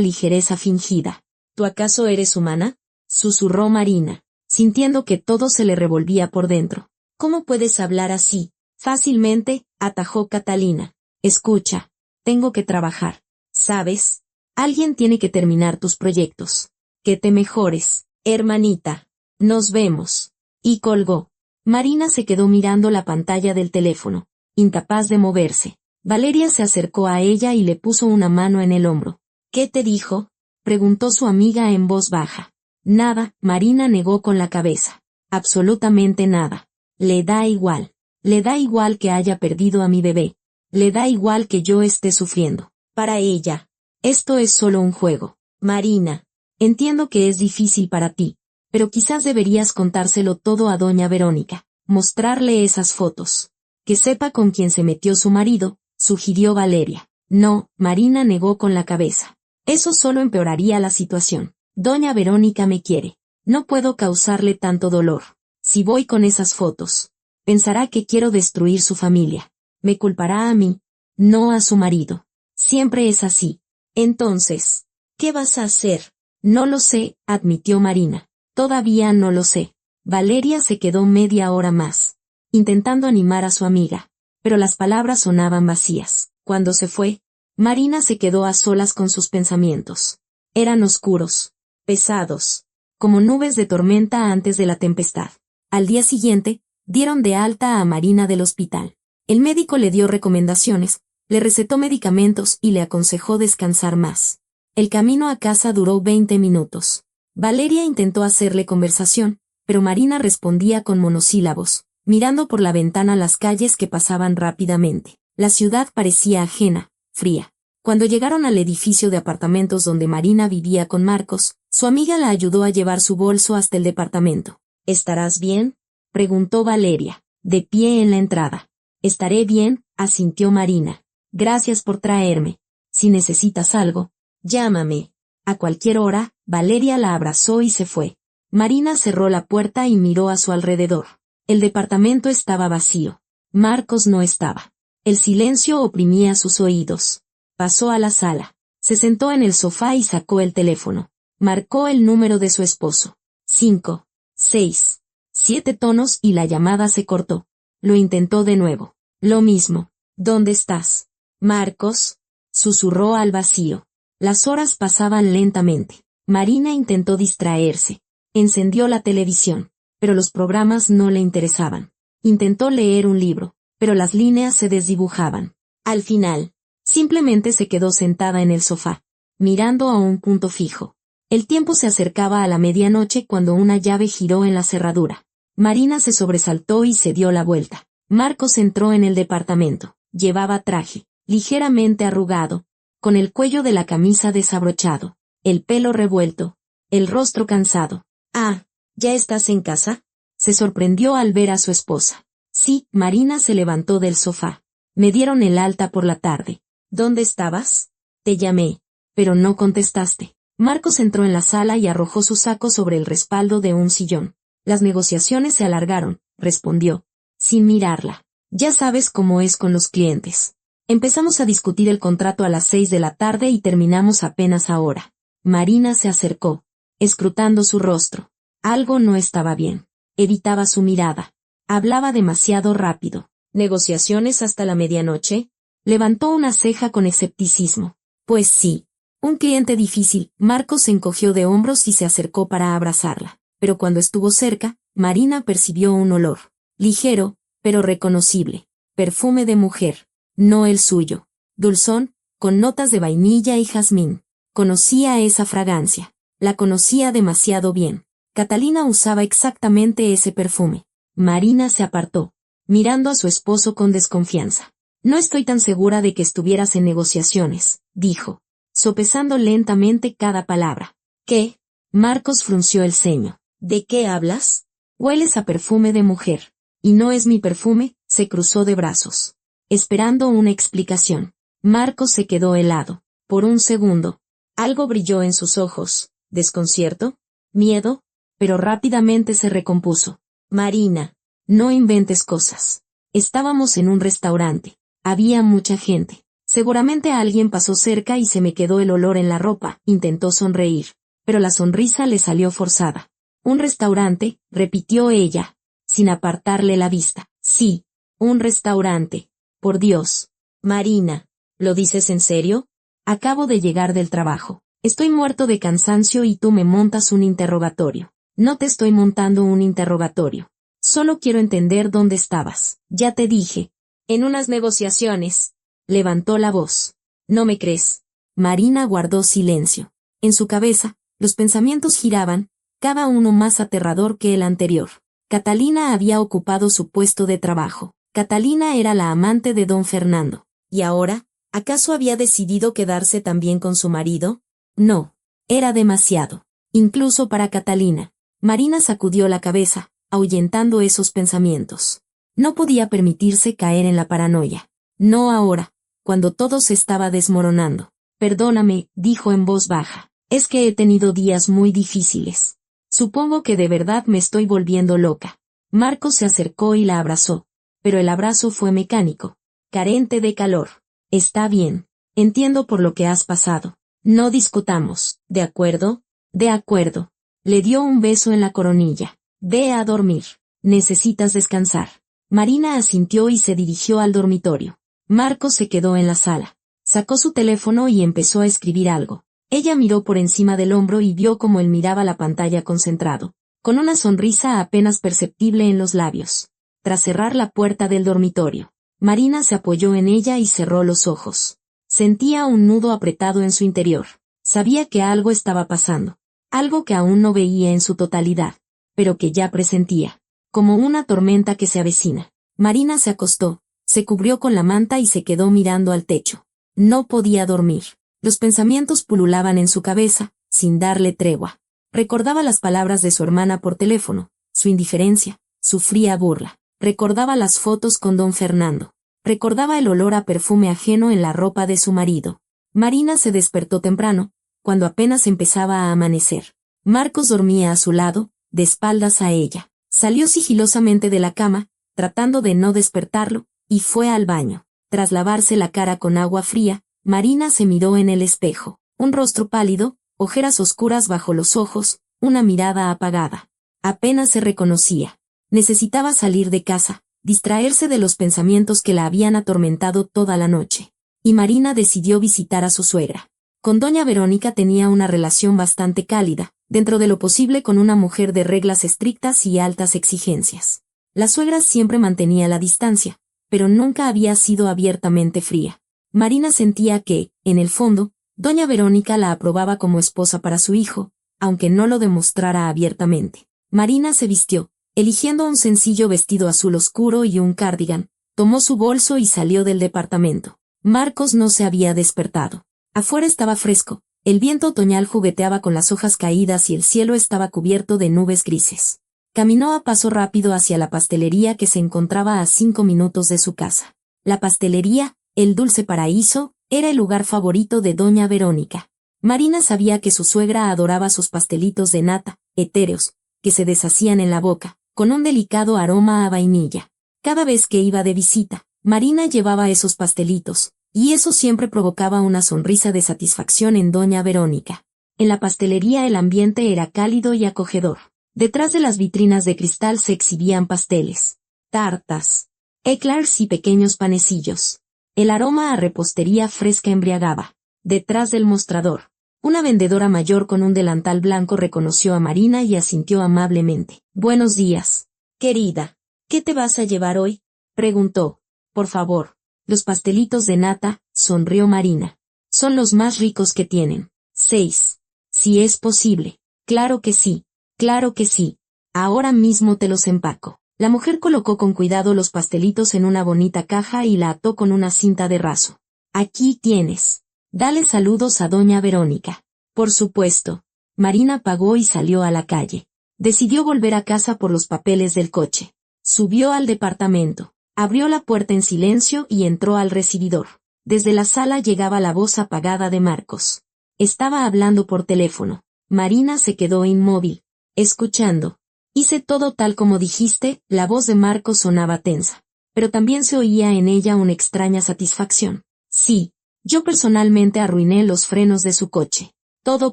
ligereza fingida. ¿Tú acaso eres humana? Susurró Marina, sintiendo que todo se le revolvía por dentro. ¿Cómo puedes hablar así? Fácilmente, atajó Catalina. Escucha, tengo que trabajar. ¿Sabes? Alguien tiene que terminar tus proyectos. Que te mejores, hermanita. Nos vemos. Y colgó. Marina se quedó mirando la pantalla del teléfono, incapaz de moverse. Valeria se acercó a ella y le puso una mano en el hombro. ¿Qué te dijo? Preguntó su amiga en voz baja. Nada, Marina negó con la cabeza. Absolutamente nada. Le da igual. Le da igual que haya perdido a mi bebé. Le da igual que yo esté sufriendo. Para ella. Esto es solo un juego. Marina. Entiendo que es difícil para ti, pero quizás deberías contárselo todo a doña Verónica. Mostrarle esas fotos. Que sepa con quién se metió su marido, sugirió Valeria. No, Marina negó con la cabeza. Eso solo empeoraría la situación. Doña Verónica me quiere. No puedo causarle tanto dolor. Si voy con esas fotos, pensará que quiero destruir su familia. Me culpará a mí, no a su marido. Siempre es así. Entonces, ¿qué vas a hacer? No lo sé, admitió Marina. Todavía no lo sé. Valeria se quedó media hora más, intentando animar a su amiga, pero las palabras sonaban vacías. Cuando se fue, Marina se quedó a solas con sus pensamientos. Eran oscuros, pesados, como nubes de tormenta antes de la tempestad. Al día siguiente, dieron de alta a Marina del hospital. El médico le dio recomendaciones, le recetó medicamentos y le aconsejó descansar más. El camino a casa duró 20 minutos. Valeria intentó hacerle conversación, pero Marina respondía con monosílabos, mirando por la ventana las calles que pasaban rápidamente. La ciudad parecía ajena, fría. Cuando llegaron al edificio de apartamentos donde Marina vivía con Marcos, su amiga la ayudó a llevar su bolso hasta el departamento. ¿Estarás bien?, preguntó Valeria, de pie en la entrada. Estaré bien, asintió Marina. Gracias por traerme. Si necesitas algo, llámame. A cualquier hora, Valeria la abrazó y se fue. Marina cerró la puerta y miró a su alrededor. El departamento estaba vacío. Marcos no estaba. El silencio oprimía sus oídos. Pasó a la sala. Se sentó en el sofá y sacó el teléfono. Marcó el número de su esposo. 5, 6, 7 tonos y la llamada se cortó. Lo intentó de nuevo. Lo mismo. ¿Dónde estás? Marcos, susurró al vacío. Las horas pasaban lentamente. Marina intentó distraerse. Encendió la televisión, pero los programas no le interesaban. Intentó leer un libro, pero las líneas se desdibujaban. Al final, simplemente se quedó sentada en el sofá, mirando a un punto fijo. El tiempo se acercaba a la medianoche cuando una llave giró en la cerradura. Marina se sobresaltó y se dio la vuelta. Marcos entró en el departamento. Llevaba traje, ligeramente arrugado, con el cuello de la camisa desabrochado, el pelo revuelto, el rostro cansado. Ah, ¿ya estás en casa? Se sorprendió al ver a su esposa. Sí, Marina se levantó del sofá. Me dieron el alta por la tarde. ¿Dónde estabas? Te llamé, pero no contestaste. Marcos entró en la sala y arrojó su saco sobre el respaldo de un sillón. Las negociaciones se alargaron, respondió, sin mirarla. Ya sabes cómo es con los clientes. Empezamos a discutir el contrato a las 6 de la tarde y terminamos apenas ahora. Marina se acercó, escrutando su rostro. Algo no estaba bien. Evitaba su mirada. Hablaba demasiado rápido. ¿Negociaciones hasta la medianoche? Levantó una ceja con escepticismo. Pues sí. Un cliente difícil. Marcos se encogió de hombros y se acercó para abrazarla. Pero cuando estuvo cerca, Marina percibió un olor. Ligero, pero reconocible. Perfume de mujer. No el suyo. Dulzón, con notas de vainilla y jazmín. Conocía esa fragancia. La conocía demasiado bien. Catalina usaba exactamente ese perfume. Marina se apartó, mirando a su esposo con desconfianza. No estoy tan segura de que estuvieras en negociaciones, dijo, sopesando lentamente cada palabra. ¿Qué? Marcos frunció el ceño. ¿De qué hablas? Hueles a perfume de mujer. Y no es mi perfume, se cruzó de brazos, esperando una explicación. Marcos se quedó helado. Por un segundo, algo brilló en sus ojos. ¿Desconcierto? ¿Miedo? Pero rápidamente se recompuso. Marina, no inventes cosas. Estábamos en un restaurante. Había mucha gente. Se Seguramente alguien pasó cerca y se me quedó el olor en la ropa. Intentó sonreír, pero la sonrisa le salió forzada. Un restaurante, repitió ella, sin apartarle la vista. Sí, un restaurante. Por Dios. Marina, ¿lo dices en serio? Acabo de llegar del trabajo. Estoy muerto de cansancio y tú me montas un interrogatorio. No te estoy montando un interrogatorio. Solo quiero entender dónde estabas. Ya te dije. En unas negociaciones. Levantó la voz. ¿No me crees? Marina guardó silencio. En su cabeza, los pensamientos giraban, cada uno más aterrador que el anterior. Catalina había ocupado su puesto de trabajo. Catalina era la amante de don Fernando. ¿Y ahora? ¿Acaso había decidido quedarse también con su marido? No. Era demasiado. Incluso para Catalina. Marina sacudió la cabeza, ahuyentando esos pensamientos. No podía permitirse caer en la paranoia. No ahora, cuando todo se estaba desmoronando. Perdóname, dijo en voz baja. Es que he tenido días muy difíciles. Supongo que de verdad me estoy volviendo loca. Marcos se acercó y la abrazó. Pero el abrazo fue mecánico, carente de calor. Está bien. Entiendo por lo que has pasado. No discutamos, ¿de acuerdo? De acuerdo. Le dio un beso en la coronilla. Ve a dormir. Necesitas descansar. Marina asintió y se dirigió al dormitorio. Marcos se quedó en la sala. Sacó su teléfono y empezó a escribir algo. Ella miró por encima del hombro y vio cómo él miraba la pantalla concentrado, con una sonrisa apenas perceptible en los labios. Tras cerrar la puerta del dormitorio, Marina se apoyó en ella y cerró los ojos. Sentía un nudo apretado en su interior. Sabía que algo estaba pasando. Algo que aún no veía en su totalidad, pero que ya presentía. Como una tormenta que se avecina. Marina se acostó, se cubrió con la manta y se quedó mirando al techo. No podía dormir. Los pensamientos pululaban en su cabeza, sin darle tregua. Recordaba las palabras de su hermana por teléfono, su indiferencia, su fría burla. Recordaba las fotos con don Fernando. Recordaba el olor a perfume ajeno en la ropa de su marido. Marina se despertó temprano, cuando apenas empezaba a amanecer. Marcos dormía a su lado, de espaldas a ella. Salió sigilosamente de la cama, tratando de no despertarlo, y fue al baño. Tras lavarse la cara con agua fría, Marina se miró en el espejo. Un rostro pálido, ojeras oscuras bajo los ojos, una mirada apagada. Apenas se reconocía. Necesitaba salir de casa, distraerse de los pensamientos que la habían atormentado toda la noche. Y Marina decidió visitar a su suegra. Con doña Verónica tenía una relación bastante cálida, dentro de lo posible con una mujer de reglas estrictas y altas exigencias. La suegra siempre mantenía la distancia, pero nunca había sido abiertamente fría. Marina sentía que, en el fondo, doña Verónica la aprobaba como esposa para su hijo, aunque no lo demostrara abiertamente. Marina se vistió, eligiendo un sencillo vestido azul oscuro y un cardigan, tomó su bolso y salió del departamento. Marcos no se había despertado. Afuera estaba fresco, el viento otoñal jugueteaba con las hojas caídas y el cielo estaba cubierto de nubes grises. Caminó a paso rápido hacia la pastelería que se encontraba a 5 minutos de su casa. La pastelería, el Dulce Paraíso, era el lugar favorito de doña Verónica. Marina sabía que su suegra adoraba sus pastelitos de nata, etéreos, que se deshacían en la boca, con un delicado aroma a vainilla. Cada vez que iba de visita, Marina llevaba esos pastelitos, y eso siempre provocaba una sonrisa de satisfacción en doña Verónica. En la pastelería el ambiente era cálido y acogedor. Detrás de las vitrinas de cristal se exhibían pasteles, tartas, éclairs y pequeños panecillos. El aroma a repostería fresca embriagaba. Detrás del mostrador, una vendedora mayor con un delantal blanco reconoció a Marina y asintió amablemente. «Buenos días, querida. ¿Qué te vas a llevar hoy?», preguntó. «Por favor, los pastelitos de nata», sonrió Marina. «Son los más ricos que tienen. 6. Si es posible». «Claro que sí, claro que sí. Ahora mismo te los empaco». La mujer colocó con cuidado los pastelitos en una bonita caja y la ató con una cinta de raso. «Aquí tienes. Dale saludos a doña Verónica». «Por supuesto». Marina pagó y salió a la calle. Decidió volver a casa por los papeles del coche. Subió al departamento. Abrió la puerta en silencio y entró al recibidor. Desde la sala llegaba la voz apagada de Marcos. Estaba hablando por teléfono. Marina se quedó inmóvil, escuchando. «Hice todo tal como dijiste», la voz de Marcos sonaba tensa, pero también se oía en ella una extraña satisfacción. «Sí, Yo personalmente arruiné los frenos de su coche. Todo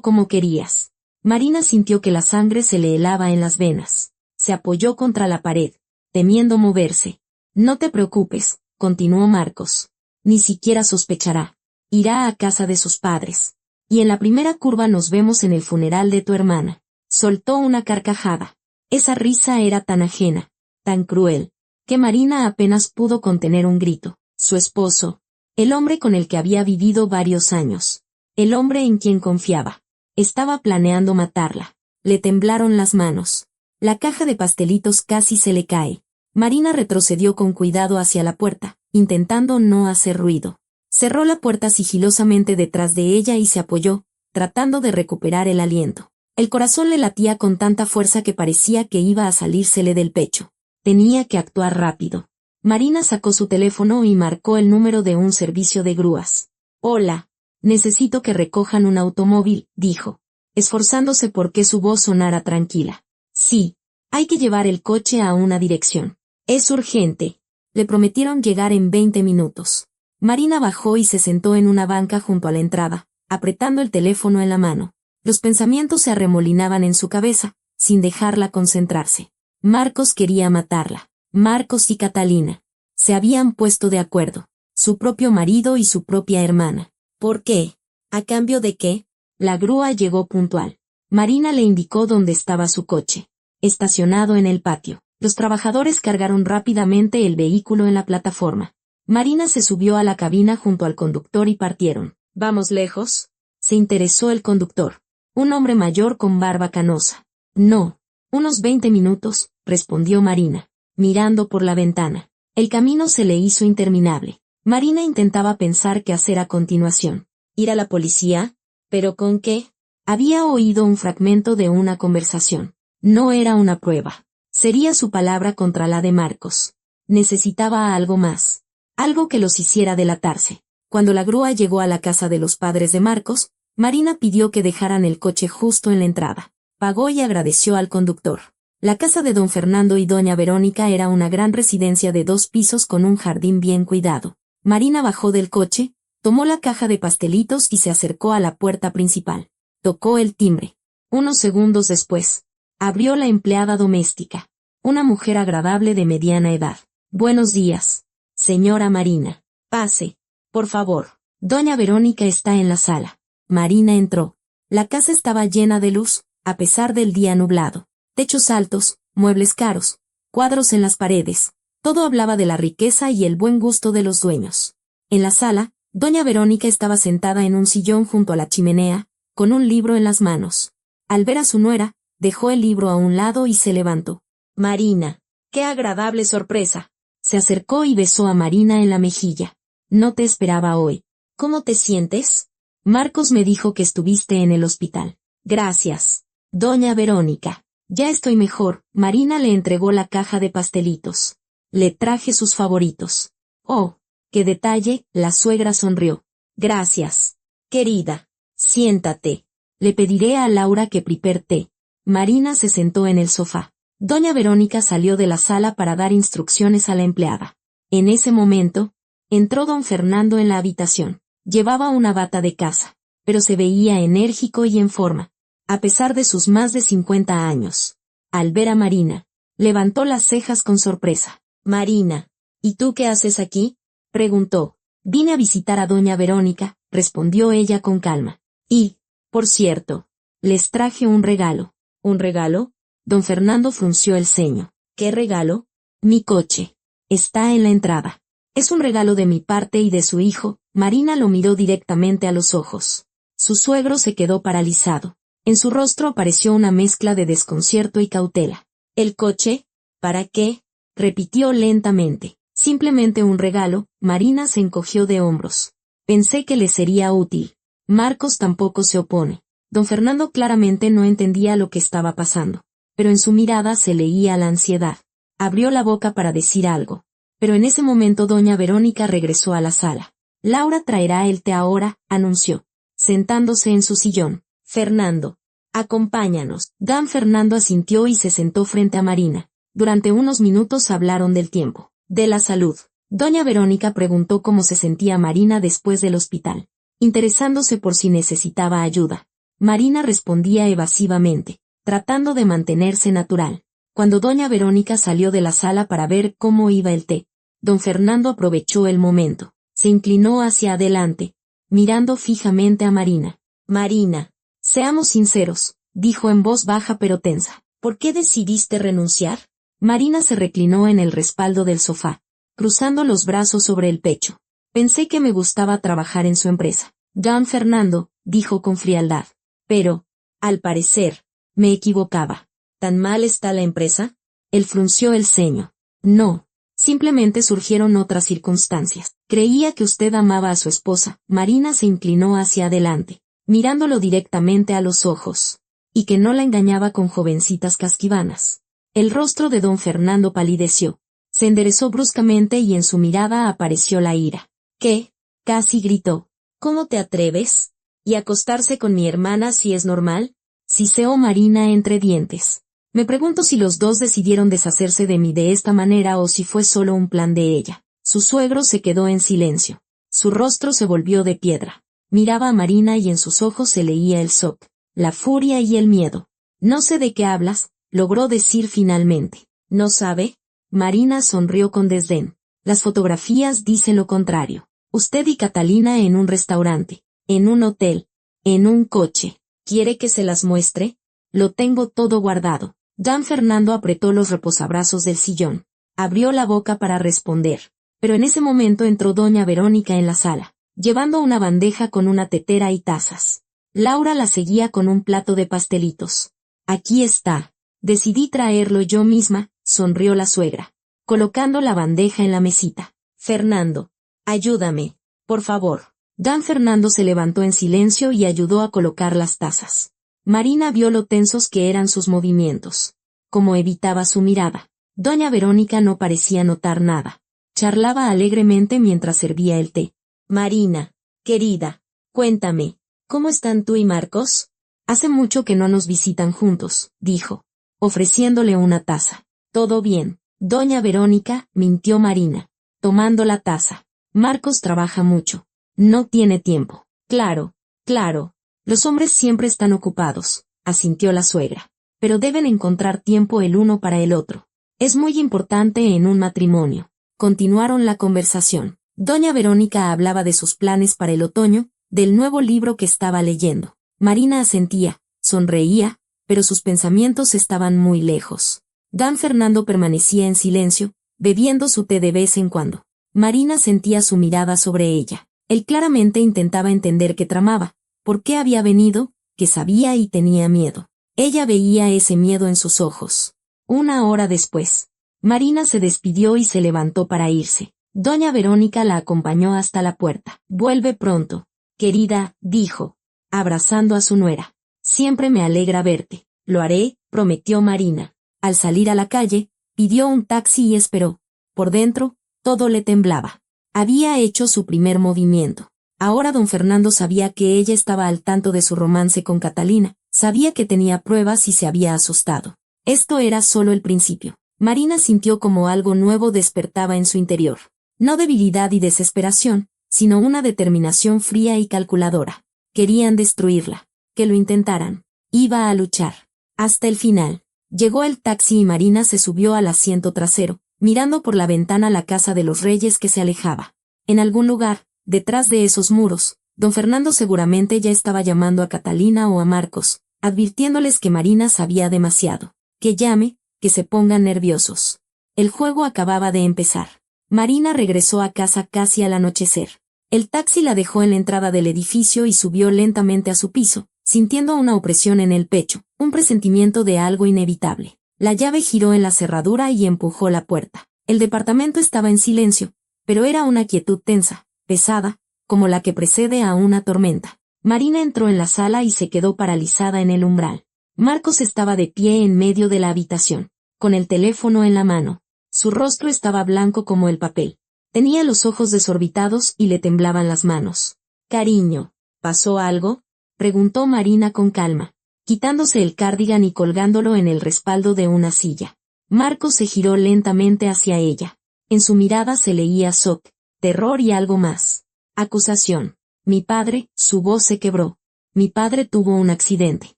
como querías. Marina sintió que la sangre se le helaba en las venas. Se apoyó contra la pared, temiendo moverse. No te preocupes, continuó Marcos. Ni siquiera sospechará. Irá a casa de sus padres. Y en la primera curva nos vemos en el funeral de tu hermana. Soltó una carcajada. Esa risa era tan ajena, tan cruel, que Marina apenas pudo contener un grito. Su esposo, el hombre con el que había vivido varios años, el hombre en quien confiaba, estaba planeando matarla. Le temblaron las manos. La caja de pastelitos casi se le cae. Marina retrocedió con cuidado hacia la puerta, intentando no hacer ruido. Cerró la puerta sigilosamente detrás de ella y se apoyó, tratando de recuperar el aliento. El corazón le latía con tanta fuerza que parecía que iba a salírsele del pecho. Tenía que actuar rápido. Marina sacó su teléfono y marcó el número de un servicio de grúas. Hola, necesito que recojan un automóvil, dijo, esforzándose por que su voz sonara tranquila. Sí, hay que llevar el coche a una dirección. Es urgente. Le prometieron llegar en 20 minutos. Marina bajó y se sentó en una banca junto a la entrada, apretando el teléfono en la mano. Los pensamientos se arremolinaban en su cabeza, sin dejarla concentrarse. Marcos quería matarla. Marcos y Catalina. Se habían puesto de acuerdo. Su propio marido y su propia hermana. ¿Por qué? ¿A cambio de qué? La grúa llegó puntual. Marina le indicó dónde estaba su coche. Estacionado en el patio. Los trabajadores cargaron rápidamente el vehículo en la plataforma. Marina se subió a la cabina junto al conductor y partieron. ¿Vamos lejos? Se interesó el conductor. Un hombre mayor con barba canosa. No. Unos 20 minutos, respondió Marina, mirando por la ventana. El camino se le hizo interminable. Marina intentaba pensar qué hacer a continuación. ¿Ir a la policía? ¿Pero con qué? Había oído un fragmento de una conversación. No era una prueba. Sería su palabra contra la de Marcos. Necesitaba algo más. Algo que los hiciera delatarse. Cuando la grúa llegó a la casa de los padres de Marcos, Marina pidió que dejaran el coche justo en la entrada. Pagó y agradeció al conductor. La casa de don Fernando y doña Verónica era una gran residencia de 2 pisos con un jardín bien cuidado. Marina bajó del coche, tomó la caja de pastelitos y se acercó a la puerta principal. Tocó el timbre. Unos segundos después, abrió la empleada doméstica. Una mujer agradable de mediana edad. Buenos días, señora Marina. Pase, por favor. Doña Verónica está en la sala. Marina entró. La casa estaba llena de luz, a pesar del día nublado. Techos altos, muebles caros, cuadros en las paredes. Todo hablaba de la riqueza y el buen gusto de los dueños. En la sala, doña Verónica estaba sentada en un sillón junto a la chimenea, con un libro en las manos. Al ver a su nuera, dejó el libro a un lado y se levantó. Marina, qué agradable sorpresa. Se acercó y besó a Marina en la mejilla. No te esperaba hoy. ¿Cómo te sientes? Marcos me dijo que estuviste en el hospital. Gracias, doña Verónica. Ya estoy mejor. Marina le entregó la caja de pastelitos. Le traje sus favoritos. Oh, qué detalle, la suegra sonrió. Gracias. Querida, siéntate. Le pediré a Laura que prepare té. Marina se sentó en el sofá. Doña Verónica salió de la sala para dar instrucciones a la empleada. En ese momento, entró don Fernando en la habitación. Llevaba una bata de casa, pero se veía enérgico y en forma, a pesar de sus más de 50 años. Al ver a Marina, levantó las cejas con sorpresa. Marina, ¿y tú qué haces aquí? Preguntó. Vine a visitar a doña Verónica, respondió ella con calma. Y, por cierto, les traje un regalo. ¿Un regalo? Don Fernando frunció el ceño. ¿Qué regalo? Mi coche. Está en la entrada. Es un regalo de mi parte y de su hijo. Marina lo miró directamente a los ojos. Su suegro se quedó paralizado. En su rostro apareció una mezcla de desconcierto y cautela. ¿El coche? ¿Para qué? Repitió lentamente. Simplemente un regalo. Marina se encogió de hombros. Pensé que le sería útil. Marcos tampoco se opone. Don Fernando claramente no entendía lo que estaba pasando, pero en su mirada se leía la ansiedad. Abrió la boca para decir algo, pero en ese momento doña Verónica regresó a la sala. Laura traerá el té ahora, anunció, sentándose en su sillón. Fernando, acompáñanos. Dan Fernando asintió y se sentó frente a Marina. Durante unos minutos hablaron del tiempo, de la salud, Doña Verónica preguntó cómo se sentía Marina después del hospital, interesándose por si necesitaba ayuda. Marina respondía evasivamente, tratando de mantenerse natural. Cuando doña Verónica salió de la sala para ver cómo iba el té, don Fernando aprovechó el momento. Se inclinó hacia adelante, mirando fijamente a Marina. Marina, seamos sinceros, dijo en voz baja pero tensa. ¿Por qué decidiste renunciar? Marina se reclinó en el respaldo del sofá, cruzando los brazos sobre el pecho. Pensé que me gustaba trabajar en su empresa. Don Fernando, dijo con frialdad. Pero, al parecer, me equivocaba. ¿Tan mal está la empresa? Él frunció el ceño. No, simplemente surgieron otras circunstancias. Creía que usted amaba a su esposa. Marina se inclinó hacia adelante, mirándolo directamente a los ojos. Y que no la engañaba con jovencitas casquivanas. El rostro de don Fernando palideció. Se enderezó bruscamente y en su mirada apareció la ira. ¿Qué? Casi gritó. ¿Cómo te atreves? ¿Y acostarse con mi hermana si es normal? Siseó Marina entre dientes. Me pregunto si los dos decidieron deshacerse de mí de esta manera o si fue solo un plan de ella. Su suegro se quedó en silencio. Su rostro se volvió de piedra. Miraba a Marina y en sus ojos se leía el shock, la furia y el miedo. No sé de qué hablas, logró decir finalmente. ¿No sabe? Marina sonrió con desdén. Las fotografías dicen lo contrario. Usted y Catalina en un restaurante, en un hotel, en un coche. ¿Quiere que se las muestre? Lo tengo todo guardado. Don Fernando apretó los reposabrazos del sillón. Abrió la boca para responder. Pero en ese momento entró doña Verónica en la sala, llevando una bandeja con una tetera y tazas. Laura la seguía con un plato de pastelitos. Aquí está. Decidí traerlo yo misma, sonrió la suegra, colocando la bandeja en la mesita. Fernando, ayúdame, por favor. Don Fernando se levantó en silencio y ayudó a colocar las tazas. Marina vio lo tensos que eran sus movimientos. Como evitaba su mirada. Doña Verónica no parecía notar nada. Charlaba alegremente mientras servía el té. Marina, querida, cuéntame, ¿cómo están tú y Marcos? Hace mucho que no nos visitan juntos, dijo, ofreciéndole una taza. Todo bien, doña Verónica, mintió Marina, tomando la taza. Marcos trabaja mucho. No tiene tiempo. Claro, claro. Los hombres siempre están ocupados, asintió la suegra. Pero deben encontrar tiempo el uno para el otro. Es muy importante en un matrimonio. Continuaron la conversación. Doña Verónica hablaba de sus planes para el otoño, del nuevo libro que estaba leyendo. Marina asentía, sonreía, pero sus pensamientos estaban muy lejos. Don Fernando permanecía en silencio, bebiendo su té de vez en cuando. Marina sentía su mirada sobre ella. Él claramente intentaba entender qué tramaba, por qué había venido, que sabía y tenía miedo. Ella veía ese miedo en sus ojos. Una hora después, Marina se despidió y se levantó para irse. Doña Verónica la acompañó hasta la puerta. Vuelve pronto, querida, dijo, abrazando a su nuera. Siempre me alegra verte. Lo haré, prometió Marina. Al salir a la calle, pidió un taxi y esperó. Por dentro, todo le temblaba. Había hecho su primer movimiento. Ahora don Fernando sabía que ella estaba al tanto de su romance con Catalina, sabía que tenía pruebas y se había asustado. Esto era solo el principio. Marina sintió como algo nuevo despertaba en su interior. No debilidad y desesperación, sino una determinación fría y calculadora. Querían destruirla. Que lo intentaran. Iba a luchar. Hasta el final. Llegó el taxi y Marina se subió al asiento trasero, mirando por la ventana la casa de los Reyes que se alejaba. En algún lugar, detrás de esos muros, don Fernando seguramente ya estaba llamando a Catalina o a Marcos, advirtiéndoles que Marina sabía demasiado. Que llame, que se pongan nerviosos. El juego acababa de empezar. Marina regresó a casa casi al anochecer. El taxi la dejó en la entrada del edificio y subió lentamente a su piso, sintiendo una opresión en el pecho, un presentimiento de algo inevitable. La llave giró en la cerradura y empujó la puerta. El departamento estaba en silencio, pero era una quietud tensa, pesada, como la que precede a una tormenta. Marina entró en la sala y se quedó paralizada en el umbral. Marcos estaba de pie en medio de la habitación, con el teléfono en la mano. Su rostro estaba blanco como el papel. Tenía los ojos desorbitados y le temblaban las manos. «Cariño, ¿pasó algo?», preguntó Marina con calma, quitándose el cardigan y colgándolo en el respaldo de una silla. Marcos se giró lentamente hacia ella. En su mirada se leía shock, terror y algo más. Acusación. Mi padre, su voz se quebró. Mi padre tuvo un accidente.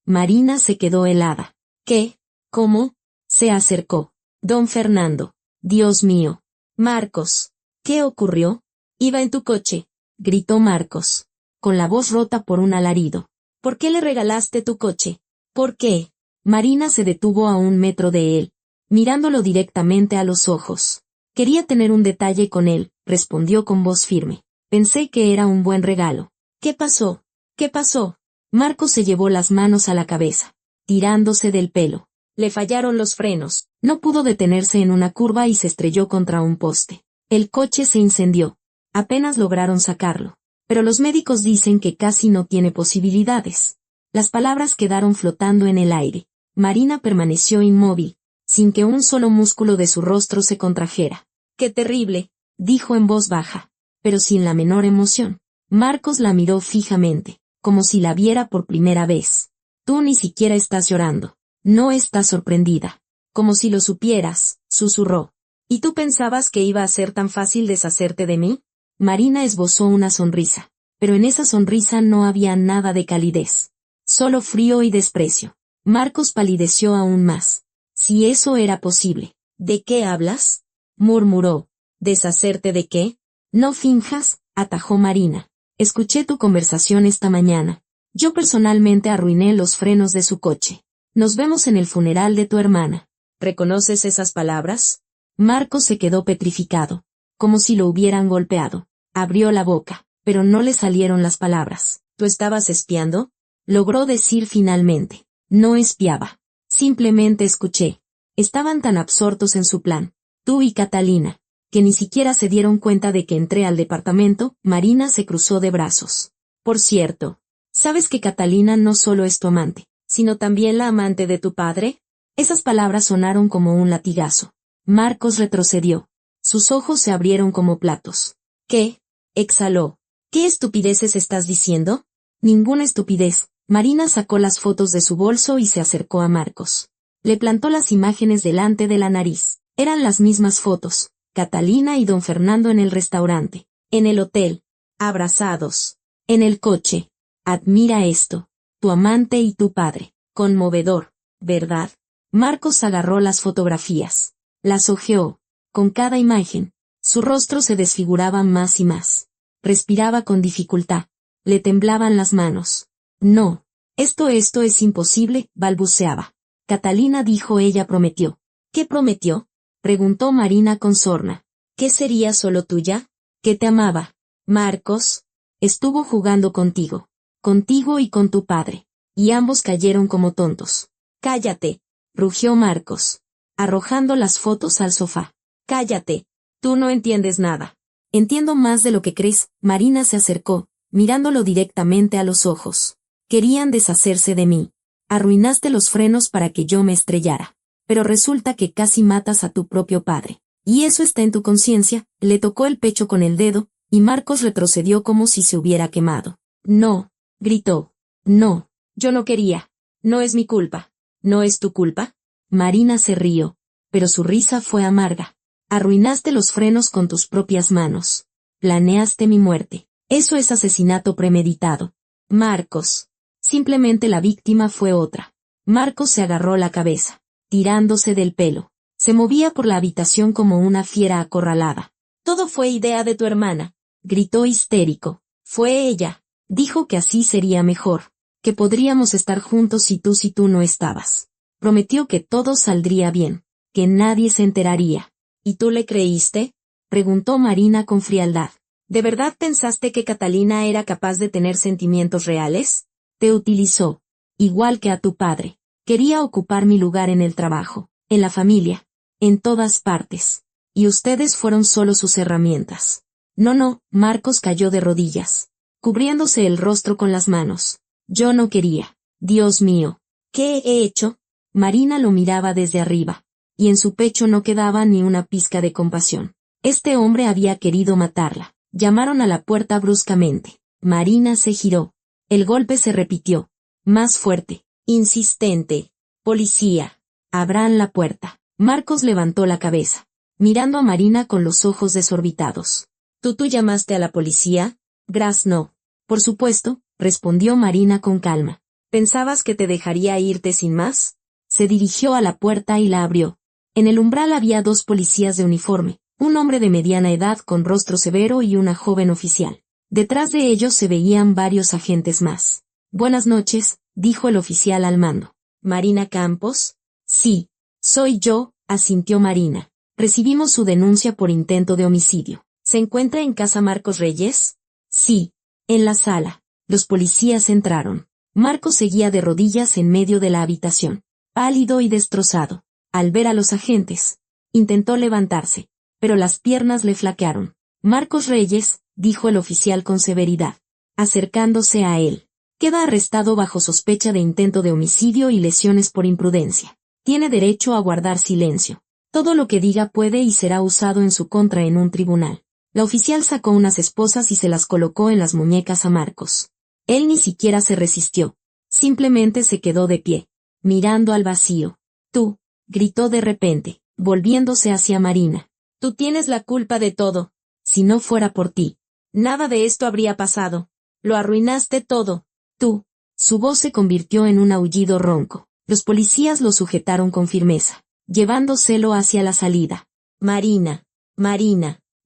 Marina se quedó helada. ¿Qué? ¿Cómo? Se acercó. Don Fernando. Dios mío. Marcos. ¿Qué ocurrió? Iba en tu coche, gritó Marcos, con la voz rota por un alarido. ¿Por qué le regalaste tu coche? ¿Por qué? Marina se detuvo a 1 metro de él, mirándolo directamente a los ojos. Quería tener un detalle con él, respondió con voz firme. Pensé que era un buen regalo. ¿Qué pasó? ¿Qué pasó? Marcos se llevó las manos a la cabeza, tirándose del pelo. Le fallaron los frenos. No pudo detenerse en una curva y se estrelló contra un poste. El coche se incendió. Apenas lograron sacarlo. Pero los médicos dicen que casi no tiene posibilidades. Las palabras quedaron flotando en el aire. Marina permaneció inmóvil, sin que un solo músculo de su rostro se contrajera. ¡Qué terrible!, dijo en voz baja, pero sin la menor emoción. Marcos la miró fijamente, como si la viera por primera vez. Tú ni siquiera estás llorando. No estás sorprendida. Como si lo supieras, susurró. ¿Y tú pensabas que iba a ser tan fácil deshacerte de mí? Marina esbozó una sonrisa, pero en esa sonrisa no había nada de calidez. Solo frío y desprecio. Marcos palideció aún más. Si eso era posible. ¿De qué hablas?, murmuró. ¿Deshacerte de qué? No finjas, atajó Marina. Escuché tu conversación esta mañana. Yo personalmente arruiné los frenos de su coche. Nos vemos en el funeral de tu hermana. ¿Reconoces esas palabras? Marcos se quedó petrificado, como si lo hubieran golpeado. Abrió la boca, pero no le salieron las palabras. ¿Tú estabas espiando? Logró decir finalmente. No espiaba. Simplemente escuché. Estaban tan absortos en su plan, tú y Catalina, que ni siquiera se dieron cuenta de que entré al departamento. Marina se cruzó de brazos. Por cierto, ¿sabes que Catalina no solo es tu amante, sino también la amante de tu padre? Esas palabras sonaron como un latigazo. Marcos retrocedió. Sus ojos se abrieron como platos. ¿Qué? Exhaló. ¿Qué estupideces estás diciendo? Ninguna estupidez. Marina sacó las fotos de su bolso y se acercó a Marcos. Le plantó las imágenes delante de la nariz. Eran las mismas fotos. Catalina y don Fernando en el restaurante. En el hotel. Abrazados. En el coche. Admira esto. Tu amante y tu padre. Conmovedor, ¿verdad? Marcos agarró las fotografías. Las hojeó. Con cada imagen, su rostro se desfiguraba más y más. Respiraba con dificultad. Le temblaban las manos. No. Esto es imposible, balbuceaba. Catalina, dijo ella, prometió. ¿Qué prometió? Preguntó Marina con sorna. ¿Qué sería solo tuya? Que te amaba. Marcos. Estuvo jugando contigo. Contigo y con tu padre. Y ambos cayeron como tontos. Cállate, rugió Marcos, arrojando las fotos al sofá. Cállate. Tú no entiendes nada. Entiendo más de lo que crees. Marina se acercó, mirándolo directamente a los ojos. Querían deshacerse de mí. Arruinaste los frenos para que yo me estrellara. Pero resulta que casi matas a tu propio padre. Y eso está en tu conciencia. Le tocó el pecho con el dedo, y Marcos retrocedió como si se hubiera quemado. No, gritó. No, yo no quería. No es mi culpa. ¿No es tu culpa? Marina se rió, pero su risa fue amarga. Arruinaste los frenos con tus propias manos. Planeaste mi muerte. Eso es asesinato premeditado. Marcos. Simplemente la víctima fue otra. Marcos se agarró la cabeza, tirándose del pelo. Se movía por la habitación como una fiera acorralada. Todo fue idea de tu hermana, gritó histérico. Fue ella. Dijo que así sería mejor, que podríamos estar juntos si tú no estabas. Prometió que todo saldría bien, que nadie se enteraría. ¿Y tú le creíste? Preguntó Marina con frialdad. ¿De verdad pensaste que Catalina era capaz de tener sentimientos reales? Te utilizó, igual que a tu padre. Quería ocupar mi lugar en el trabajo, en la familia, en todas partes. Y ustedes fueron solo sus herramientas. No, Marcos cayó de rodillas, cubriéndose el rostro con las manos. Yo no quería. Dios mío. ¿Qué he hecho? Marina lo miraba desde arriba, y en su pecho no quedaba ni una pizca de compasión. Este hombre había querido matarla. Llamaron a la puerta bruscamente. Marina se giró. El golpe se repitió. Más fuerte, insistente. Policía. Abran la puerta. Marcos levantó la cabeza. mirando a Marina con los ojos desorbitados. ¿Tú llamaste a la policía? Grass no. Por supuesto, respondió Marina con calma. ¿Pensabas que te dejaría irte sin más? Se dirigió a la puerta y la abrió. En el umbral había 2 policías de uniforme, un hombre de mediana edad con rostro severo y una joven oficial. Detrás de ellos se veían varios agentes más. Buenas noches, dijo el oficial al mando. ¿Marina Campos? Sí, soy yo, asintió Marina. Recibimos su denuncia por intento de homicidio. ¿Se encuentra en casa Marcos Reyes? Sí, en la sala. Los policías entraron. Marcos seguía de rodillas en medio de la habitación, pálido y destrozado. Al ver a los agentes, intentó levantarse, pero las piernas le flaquearon. Marcos Reyes, dijo el oficial con severidad, acercándose a él. Queda arrestado bajo sospecha de intento de homicidio y lesiones por imprudencia. Tiene derecho a guardar silencio. Todo lo que diga puede y será usado en su contra en un tribunal. La oficial sacó unas esposas y se las colocó en las muñecas a Marcos. Él ni siquiera se resistió. Simplemente se quedó de pie, mirando al vacío. Tú, gritó de repente, volviéndose hacia Marina. Tú tienes la culpa de todo. Si no fuera por ti, nada de esto habría pasado. Lo arruinaste todo. Tú. Su voz se convirtió en un aullido ronco. Los policías lo sujetaron con firmeza, llevándoselo hacia la salida. Marina,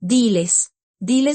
diles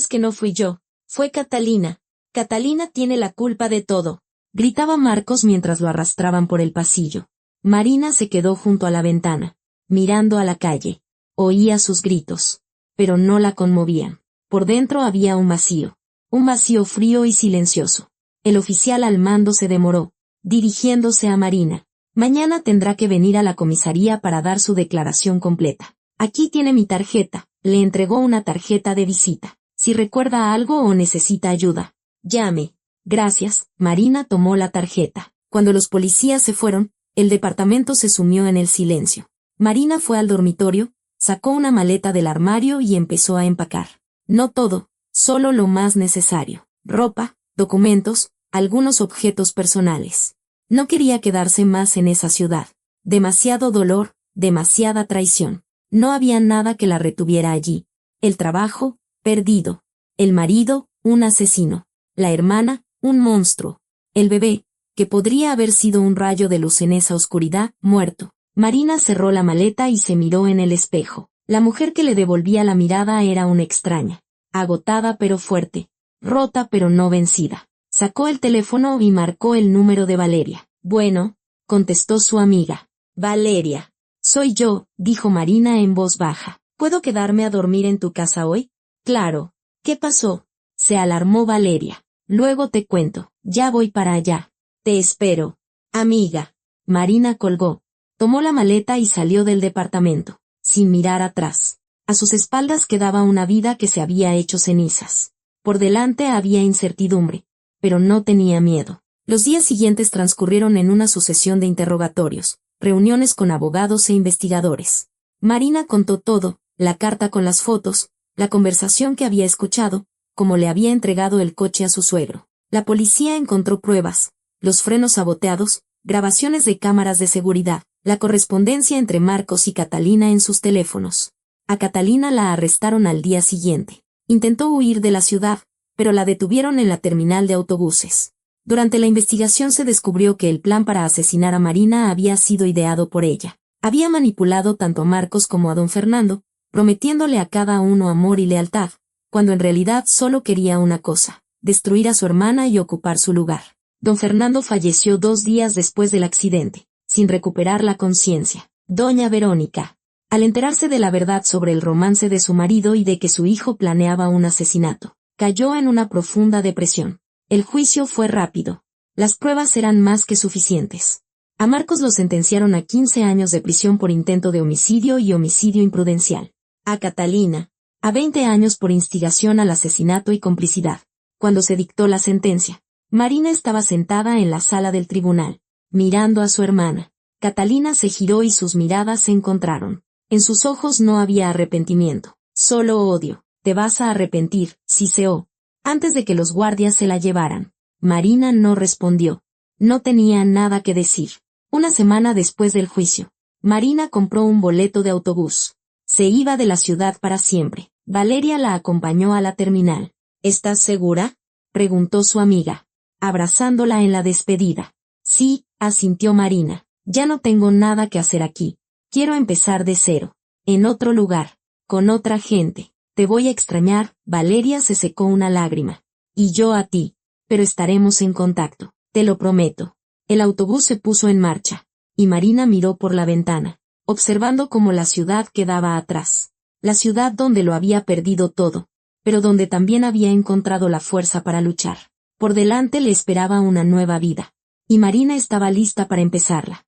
que no fui yo, fue Catalina. Catalina tiene la culpa de todo, gritaba Marcos mientras lo arrastraban por el pasillo. Marina se quedó junto a la ventana, mirando a la calle. Oía sus gritos, pero no la conmovían. Por dentro había un vacío frío y silencioso. El oficial al mando se demoró, dirigiéndose a Marina. Mañana tendrá que venir a la comisaría para dar su declaración completa. Aquí tiene mi tarjeta. Le entregó una tarjeta de visita. Si recuerda algo o necesita ayuda, llame. Gracias. Marina tomó la tarjeta. Cuando los policías se fueron, el departamento se sumió en el silencio. Marina fue al dormitorio, sacó una maleta del armario y empezó a empacar. No todo, solo lo más necesario. Ropa, documentos, algunos objetos personales. No quería quedarse más en esa ciudad. Demasiado dolor, demasiada traición. No había nada que la retuviera allí. El trabajo, perdido. El marido, un asesino. La hermana, un monstruo. El bebé, que podría haber sido un rayo de luz en esa oscuridad, muerto. Marina cerró la maleta y se miró en el espejo. La mujer que le devolvía la mirada era una extraña. Agotada pero fuerte. Rota pero no vencida. Sacó el teléfono y marcó el número de Valeria. Bueno, contestó su amiga. Valeria. Soy yo, dijo Marina en voz baja. ¿Puedo quedarme a dormir en tu casa hoy? Claro. ¿Qué pasó? Se alarmó Valeria. Luego te cuento. Ya voy para allá. Te espero. Amiga. Marina colgó. Tomó la maleta y salió del departamento, sin mirar atrás. A sus espaldas quedaba una vida que se había hecho cenizas. Por delante había incertidumbre, pero no tenía miedo. Los días siguientes transcurrieron en una sucesión de interrogatorios, reuniones con abogados e investigadores. Marina contó todo, la carta con las fotos, la conversación que había escuchado, cómo le había entregado el coche a su suegro. La policía encontró pruebas, los frenos saboteados, grabaciones de cámaras de seguridad, la correspondencia entre Marcos y Catalina en sus teléfonos. A Catalina la arrestaron al día siguiente. Intentó huir de la ciudad, pero la detuvieron en la terminal de autobuses. Durante la investigación se descubrió que el plan para asesinar a Marina había sido ideado por ella. Había manipulado tanto a Marcos como a don Fernando, prometiéndole a cada uno amor y lealtad, cuando en realidad solo quería una cosa: destruir a su hermana y ocupar su lugar. Don Fernando falleció 2 días después del accidente, sin recuperar la conciencia. Doña Verónica, al enterarse de la verdad sobre el romance de su marido y de que su hijo planeaba un asesinato, cayó en una profunda depresión. El juicio fue rápido. Las pruebas eran más que suficientes. A Marcos lo sentenciaron a 15 años de prisión por intento de homicidio y homicidio imprudencial. A Catalina, a 20 años por instigación al asesinato y complicidad. Cuando se dictó la sentencia, Marina estaba sentada en la sala del tribunal, mirando a su hermana. Catalina se giró y sus miradas se encontraron. En sus ojos no había arrepentimiento, solo odio. Te vas a arrepentir, siseó, antes de que los guardias se la llevaran. Marina no respondió. No tenía nada que decir. Una semana después del juicio, Marina compró un boleto de autobús. Se iba de la ciudad para siempre. Valeria la acompañó a la terminal. ¿Estás segura?, preguntó su amiga, abrazándola en la despedida. Sí, asintió Marina. Ya no tengo nada que hacer aquí. Quiero empezar de cero. En otro lugar. Con otra gente. Te voy a extrañar. Valeria se secó una lágrima. Y yo a ti. Pero estaremos en contacto. Te lo prometo. El autobús se puso en marcha. Y Marina miró por la ventana, observando cómo la ciudad quedaba atrás. La ciudad donde lo había perdido todo, pero donde también había encontrado la fuerza para luchar. Por delante le esperaba una nueva vida. Y Marina estaba lista para empezarla.